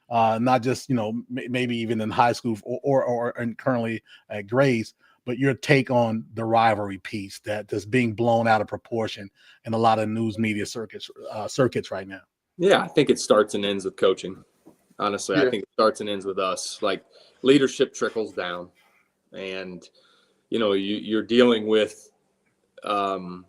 not just, you know, maybe even in high school or currently at Grace, but your take on the rivalry piece that's being blown out of proportion in a lot of news media circuits right now. Yeah, I think it starts and ends with coaching. Honestly, I think it starts and ends with us. Like, leadership trickles down, and you know, you're dealing with you're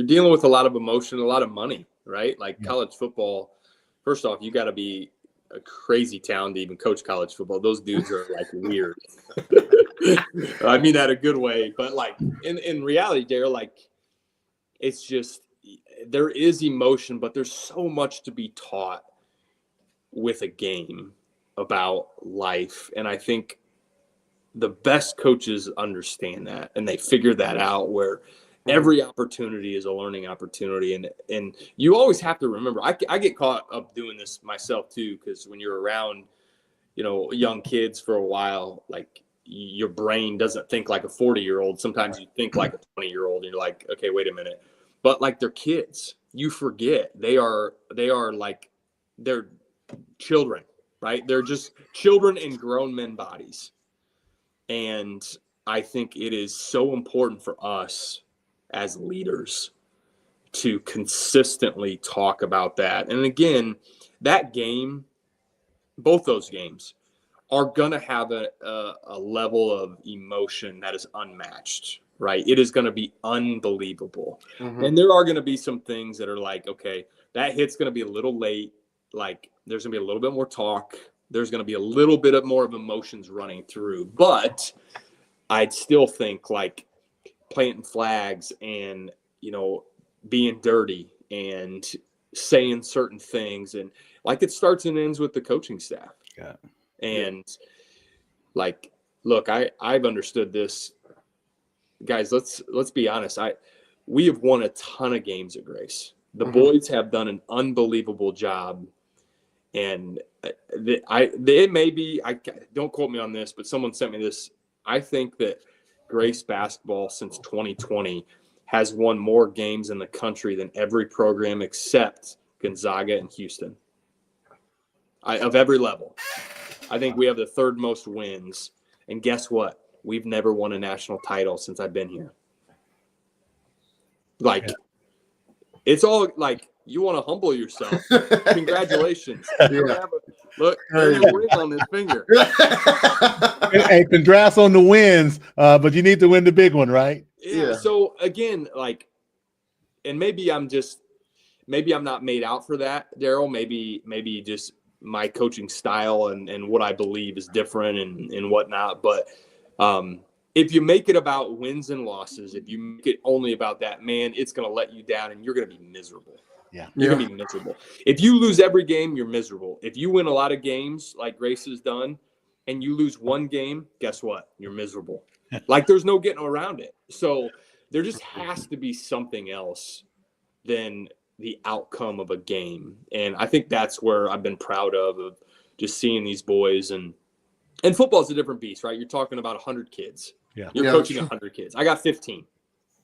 dealing with a lot of emotion, a lot of money, right? Like college football. First off, you got to be a crazy town to even coach college football. Those dudes are like weird. I mean that a good way, but like in reality, Daryl, like it's just there is emotion, but there's so much to be taught with a game about life, and I think the best coaches understand that and they figure that out where every opportunity is a learning opportunity. And you always have to remember, I get caught up doing this myself too, because when you're around, you know, young kids for a while, like your brain doesn't think like a 40-year-old. Sometimes you think like a 20-year-old and you're like, okay, wait a minute. But like they're kids, you forget they are like, they're children, right? They're just children in grown men bodies. And I think it is so important for us as leaders to consistently talk about that. And again, that game, both those games, are going to have a level of emotion that is unmatched, right? It is going to be unbelievable. Mm-hmm. And there are going to be some things that are like, okay, that hit's going to be a little late. Like, there's going to be a little bit more talk. There's going to be a little bit of more of emotions running through. But I'd still think, like, planting flags and, you know, being dirty and saying certain things, and like, it starts and ends with the coaching staff. Yeah. And like, look, I've understood this, guys. Let's be honest. We have won a ton of games at Grace. The boys have done an unbelievable job, and it may be, I don't quote me on this, but someone sent me this. I think that Grace basketball since 2020 has won more games in the country than every program except Gonzaga and Houston. Of every level. I think we have the third most wins. And guess what? We've never won a national title since I've been here. Like, it's all like, you want to humble yourself. Congratulations. Look, there's a ring on this finger. Hey, congrats on the wins, but you need to win the big one, right? Yeah. So again, like, and maybe I'm not made out for that, Daryl. Maybe just my coaching style and what I believe is different and whatnot. But if you make it about wins and losses, if you make it only about that, man, it's going to let you down and you're going to be miserable. Yeah. You're going to be miserable. If you lose every game, you're miserable. If you win a lot of games like Grace has done and you lose one game, guess what? You're miserable. Like, there's no getting around it. So there just has to be something else than the outcome of a game. And I think that's where I've been proud of just seeing these boys. And football is a different beast, right? You're talking about 100 kids. Yeah. You're coaching 100 kids. I got 15,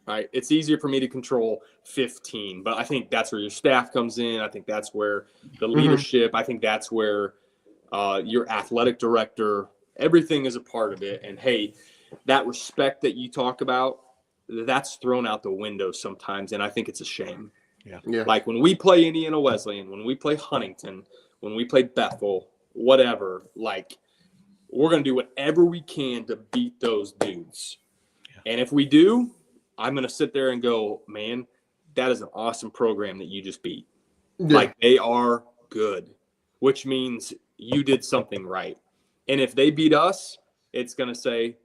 right? It's easier for me to control 15, but I think that's where your staff comes in. I think that's where the leadership, I think that's where your athletic director, everything is a part of it. And hey, that respect that you talk about, that's thrown out the window sometimes. And I think it's a shame. Yeah. Like, when we play Indiana Wesleyan, when we play Huntington, when we play Bethel, whatever, like, we're going to do whatever we can to beat those dudes. Yeah. And if we do, I'm going to sit there and go, man, that is an awesome program that you just beat. Yeah. Like, they are good, which means you did something right. And if they beat us, it's going to say,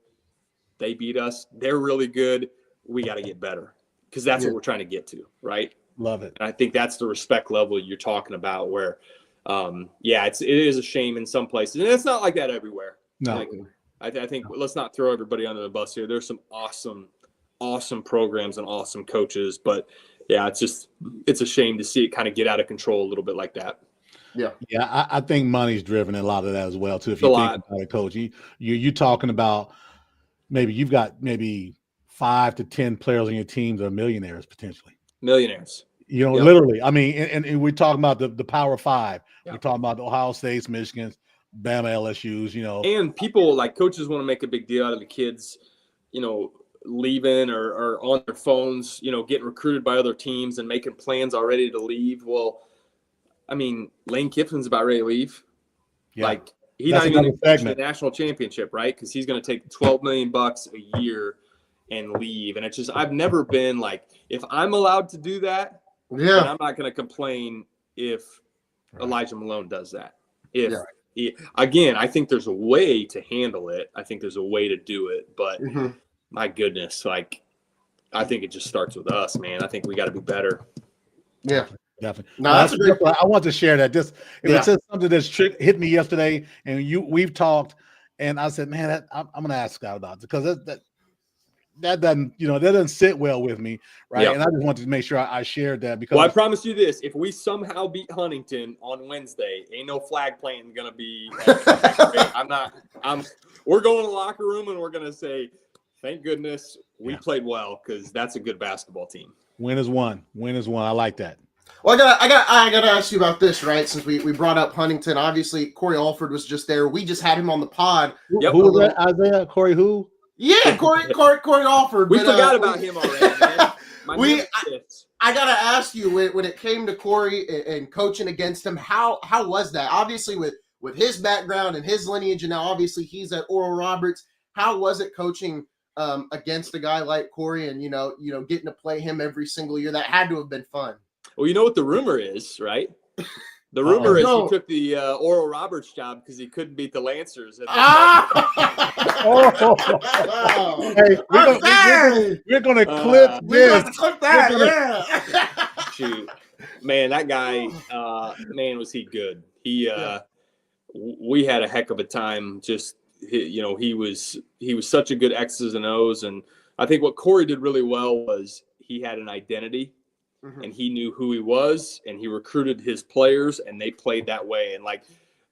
they beat us. They're really good. We got to get better, because that's what we're trying to get to, right? Love it. And I think that's the respect level you're talking about, where, it is a shame in some places. And it's not like that everywhere. No. Like, I think let's not throw everybody under the bus here. There's some awesome programs and awesome coaches. But, yeah, it's a shame to see it kind of get out of control a little bit like that. Yeah. Yeah, I think money's driven a lot of that as well, too. If you think about it, Coach, you're talking about maybe you've got 5 to 10 players on your team that are millionaires potentially. Millionaires. You know, literally. I mean, and we're talking about the Power Five. Yeah. We're talking about the Ohio States, Michigans, Bama, LSUs, you know. And people, like, coaches want to make a big deal out of the kids, you know, leaving or on their phones, you know, getting recruited by other teams and making plans already to leave. Well, I mean, Lane Kiffin's about ready to leave. Yeah. Like, he's not even going to the national championship, right? Because he's going to take $12 million a year and leave. And it's just, I've never been like, if I'm allowed to do that, then I'm not going to complain if Elijah Malone does that. Again, I think there's a way to handle it. I think there's a way to do it. But my goodness, like, I think it just starts with us, man. I think we got to be better. Yeah. Definitely. No, I want to share that. Just it's just something that's hit me yesterday, and we've talked, and I said, man, I'm going to ask Scott about it, because that doesn't sit well with me, right? And I just wanted to make sure I shared that, because. Well, I promise you this: if we somehow beat Huntington on Wednesday, ain't no flag planting gonna be. We're going to the locker room and we're gonna say, thank goodness we played well, because that's a good basketball team. Win is one. I like that. Well, I gotta ask you about this, right? Since we brought up Huntington, obviously Corey Alford was just there. We just had him on the pod. Yep. Who was that? Isaiah? Corey who? Yeah, Corey Alford. We but, forgot about him already, man. I gotta ask you when it came to Corey and coaching against him, how was that? Obviously, with his background and his lineage, and now obviously he's at Oral Roberts. How was it coaching against a guy like Corey, and you know getting to play him every single year? That had to have been fun. Well, you know what the rumor is, right? The rumor is he took the Oral Roberts job because he couldn't beat the Lancers. Hey, we're gonna clip this. We're gonna clip that. Yeah. Shoot, man, that guy, man, was he good? We had a heck of a time. Just he was such a good X's and O's, and I think what Corey did really well was he had an identity. Mm-hmm. And he knew who he was, and he recruited his players, and they played that way. And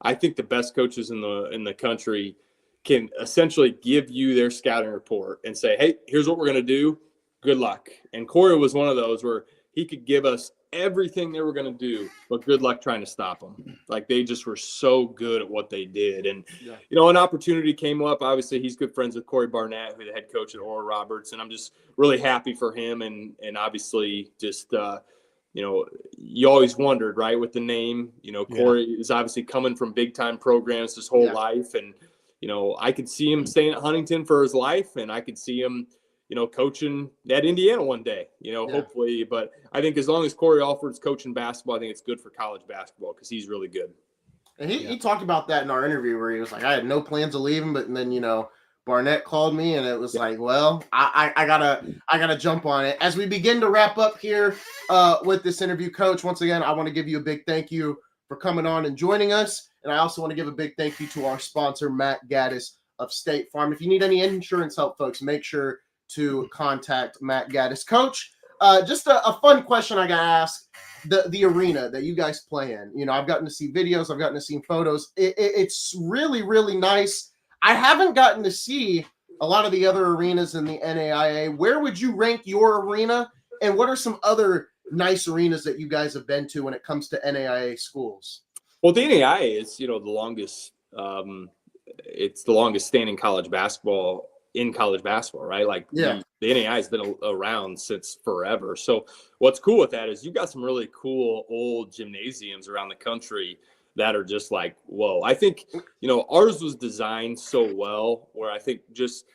I think the best coaches in the country can essentially give you their scouting report and say, "Hey, here's what we're going to do. Good luck." And Corey was one of those where he could give us everything they were going to do, but good luck trying to stop them. They just were so good at what they did. And an opportunity came up. Obviously, he's good friends with Corey Barnett, who's the head coach at Oral Roberts, and I'm just really happy for him. And obviously, just you always wondered, right, with the name. Corey is obviously coming from big time programs his whole life, and I could see him staying at Huntington for his life, and I could see him coaching at Indiana one day, hopefully. But I think as long as Corey Alford's coaching basketball, I think it's good for college basketball because he's really good. And he talked about that in our interview where he was like, I had no plans of leaving, but then, Barnett called me and it was like, well, I gotta jump on it. As we begin to wrap up here with this interview, Coach, once again, I want to give you a big thank you for coming on and joining us. And I also want to give a big thank you to our sponsor, Matt Gaddis of State Farm. If you need any insurance help, folks, make sure to contact Matt Gaddis. Coach, just a fun question I got to ask. The arena that you guys play in, I've gotten to see videos, I've gotten to see photos. It's really, really nice. I haven't gotten to see a lot of the other arenas in the NAIA. Where would you rank your arena? And what are some other nice arenas that you guys have been to when it comes to NAIA schools? Well, the NAIA is, the longest, it's the longest standing college basketball in college basketball, right? The NAIA has been around since forever. So what's cool with that is you've got some really cool old gymnasiums around the country that are just whoa. I think, ours was designed so well where I think just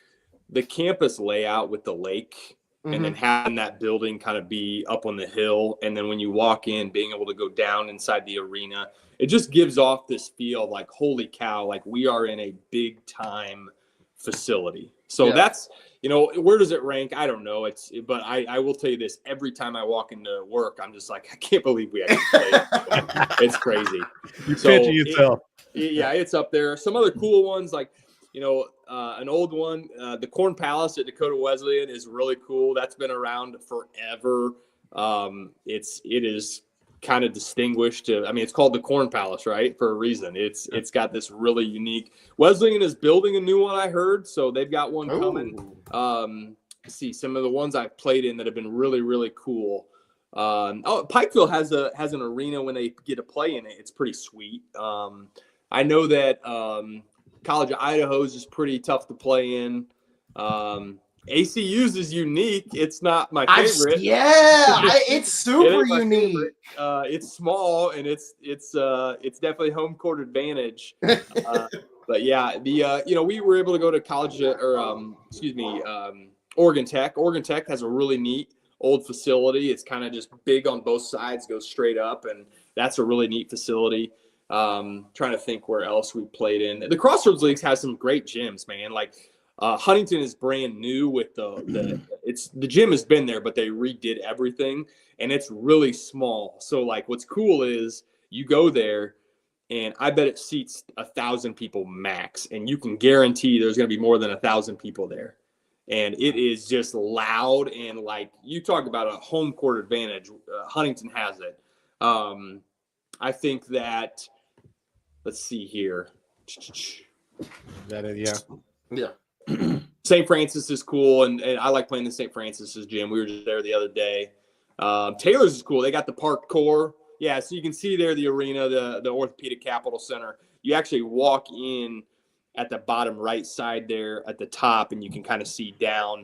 the campus layout with the lake and then having that building kind of be up on the hill. And then when you walk in, being able to go down inside the arena, it just gives off this feel like, holy cow, we are in a big time facility. So that's, where does it rank? I don't know. But I will tell you this, every time I walk into work, I'm just like, I can't believe we actually played. It's crazy. You're pinching yourself. It's up there. Some other cool ones, an old one, the Corn Palace at Dakota Wesleyan is really cool. That's been around forever. It is kind of distinguished. It's called the Corn Palace, right? For a reason. It's got this really unique. Wesleyan is building a new one, I heard, so they've got one coming. See some of the ones I've played in that have been really, really cool. Pikeville has an arena when they get to play in it. It's pretty sweet. I know that College of Idaho's is pretty tough to play in. ACU's is unique. It's not my favorite. It's super unique. It's small and it's definitely home court advantage. But yeah, we were able to go to Oregon Tech. Oregon Tech has a really neat old facility. It's kind of just big on both sides, goes straight up, and that's a really neat facility. Trying to think where else we played in. The Crossroads Leagues has some great gyms, man. Huntington is brand new with the gym has been there, but they redid everything and it's really small. So what's cool is you go there and I bet it seats 1,000 people max, and you can guarantee there's going to be more than 1,000 people there. And it is just loud and you talk about a home court advantage. Huntington has it. I think that, let's see here. Is that it? Yeah. St. Francis is cool, and I like playing the St. Francis's gym. We were just there the other day. Taylor's is cool. They got the parkour. Yeah, so you can see there the arena, the Orthopedic Capital Center. You actually walk in at the bottom right side there at the top, and you can kind of see down.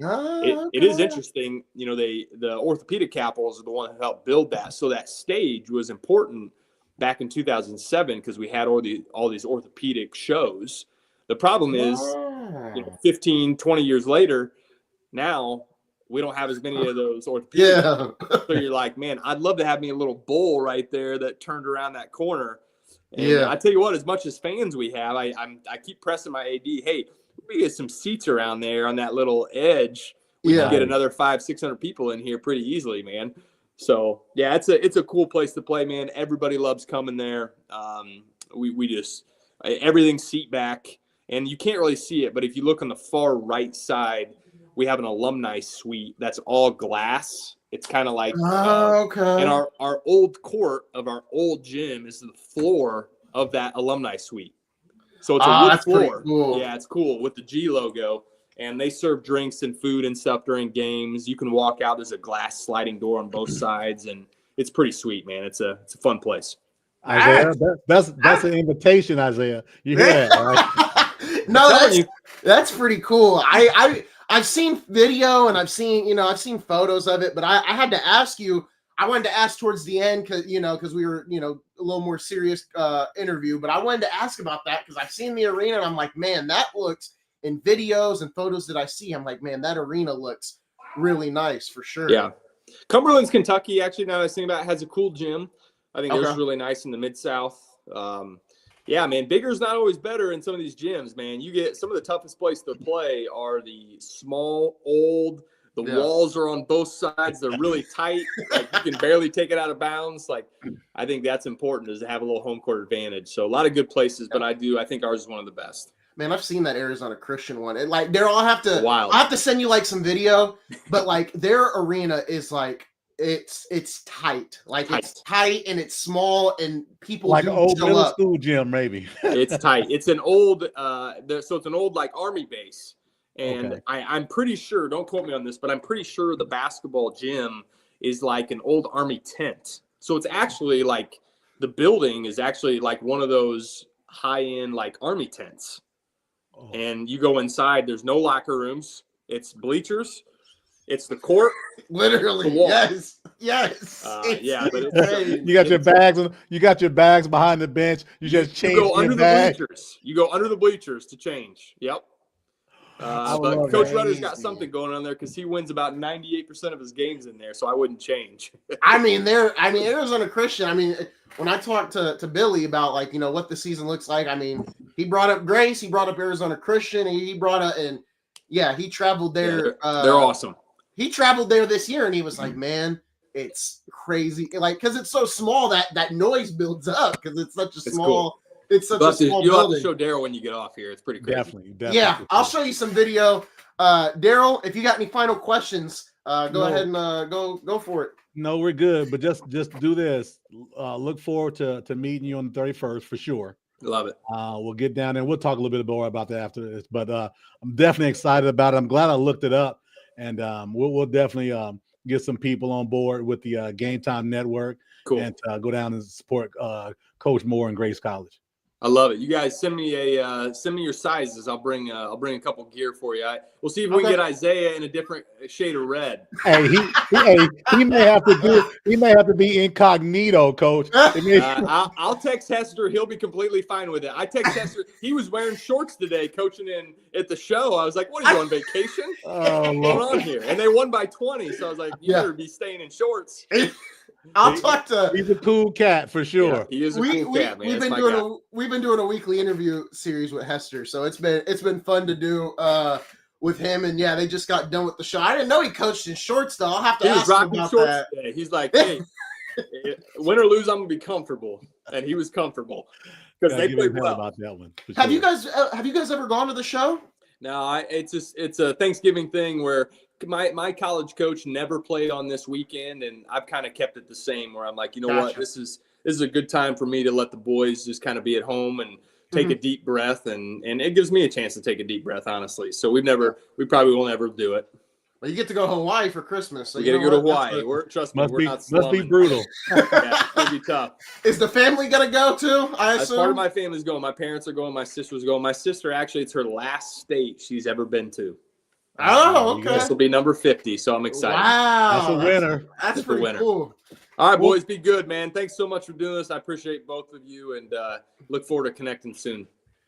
It is interesting. You know, the Orthopedic Capitals are the one who helped build that. So that stage was important back in 2007 because we had all these orthopedic shows. The problem is, 15, 20 years later, now we don't have as many of those orthopedic. Yeah. So you're like, man, I'd love to have me a little bowl right there that turned around that corner. And I tell you what, as much as fans we have, I keep pressing my AD, hey, we get some seats around there on that little edge. We can get another 500-600 people in here pretty easily, man. So yeah, it's a cool place to play, man. Everybody loves coming there. We just everything's seat back, and you can't really see it, but if you look on the far right side, we have an alumni suite that's all glass. It's kind of like, and our old court of our old gym is the floor of that alumni suite. So it's a wood floor. Cool. Yeah, it's cool with the G logo. And they serve drinks and food and stuff during games. You can walk out. There's a glass sliding door on both sides, and it's pretty sweet, man. It's a fun place. Isaiah, that's an invitation, Isaiah. You hear that, right? No, that's pretty cool. I've seen video and I've seen photos of it, but I had to ask you. I wanted to ask towards the end because we were a little more serious interview, but I wanted to ask about that because I've seen the arena and I'm like, man, that looks in videos and photos that I see. I'm like, man, that arena looks really nice for sure. Yeah, Cumberland's Kentucky actually. Now that I was thinking about it, has a cool gym. I think those are really nice in the Mid-South. Yeah, man, bigger's not always better in some of these gyms, man. You get some of the toughest places to play are the small, old, the walls are on both sides. They're really tight. Like you can barely take it out of bounds. Like I think that's important is to have a little home court advantage. So a lot of good places, but I think ours is one of the best. Man, I've seen that Arizona Christian one. And like I'll have to send you like some video, but like their arena is like it's tight. Like it's tight and it's small and people like an old middle school gym, maybe. It's tight. It's an old so it's an old like Army base. And I'm pretty sure, don't quote me on this, but I'm pretty sure the basketball gym is like an old Army tent. So it's actually like the building is actually like one of those high-end like Army tents. And you go inside, there's no locker rooms. It's bleachers. It's the court. Literally, yes. Yeah, but you got your bags. You got your bags behind the bench. You just change. You go under the bleachers. You go under the bleachers to change. Yep. But Coach Rutter's got something going on there because he wins about 98% of his games in there, so I wouldn't change. Arizona Christian. When I talked to Billy about what the season looks like, he brought up Grace, he brought up Arizona Christian, and he traveled there. They're awesome. He traveled there this year, and he was like, "Man, it's crazy, because it's so small that noise builds up because it's such a small." Cool. It's such a small building. You'll have to show Daryl when you get off here. It's pretty crazy. Definitely. Yeah, I'll show you some video. Daryl, if you got any final questions, go ahead and go for it. No, we're good. But just do this. Look forward to meeting you on the 31st for sure. Love it. We'll get down there. We'll talk a little bit more about that after this. But I'm definitely excited about it. I'm glad I looked it up, and we'll definitely get some people on board with the Game Time Network. Cool. And go down and support Coach Moore and Grace College. I love it. You guys send me your sizes. I'll bring a couple gear for you. We'll see if we can get Isaiah in a different shade of red. Hey, he may have to do. He may have to be incognito, Coach. I'll text Hester. He'll be completely fine with it. I text Hester. He was wearing shorts today, coaching in at the show. I was like, "What are you on vacation? Oh, what's going on here?" And they won by 20. So I was like, "You better be staying in shorts." I'll talk to. He's a cool cat for sure. Yeah, he is a cool cat, man. We've been doing a weekly interview series with Hester, so it's been fun to do with him. And yeah, they just got done with the show. I didn't know he coached in shorts though. I'll have to ask him about that. Today. He's like, hey, win or lose, I'm gonna be comfortable, and he was comfortable because they played well. About that one, have you guys ever gone to the show? No, it's a Thanksgiving thing where my college coach never played on this weekend, and I've kind of kept it the same. Where I'm like, you know what, this is a good time for me to let the boys just kind of be at home and take a deep breath, and it gives me a chance to take a deep breath, honestly. So we probably won't ever do it. Well, you get to go to Hawaii for Christmas. So We you got to know go to what? Hawaii. Trust me, Must we're be not must be slumming. brutal. Yeah, it'll be tough. Is the family gonna go too? I As assume. part of my family's going. My parents are going. My sister's going. My sister, actually, it's her last state she's ever been to. Oh, You okay. This will be number 50, so I'm excited. Wow, That's a winner. That's That's a pretty winner. cool. All right, Well- boys, be good, man. Thanks so much for doing this. I appreciate both of you, and look forward to connecting soon.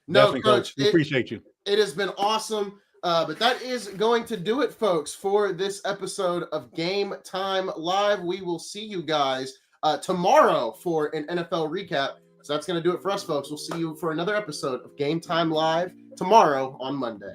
No, Definitely, Coach, We appreciate you. it has been awesome. But that is going to do it, folks, for this episode of Game Time Live. We will see you guys tomorrow for an NFL recap. So that's going to do it for us, folks. We'll see you for another episode of Game Time Live tomorrow on Monday.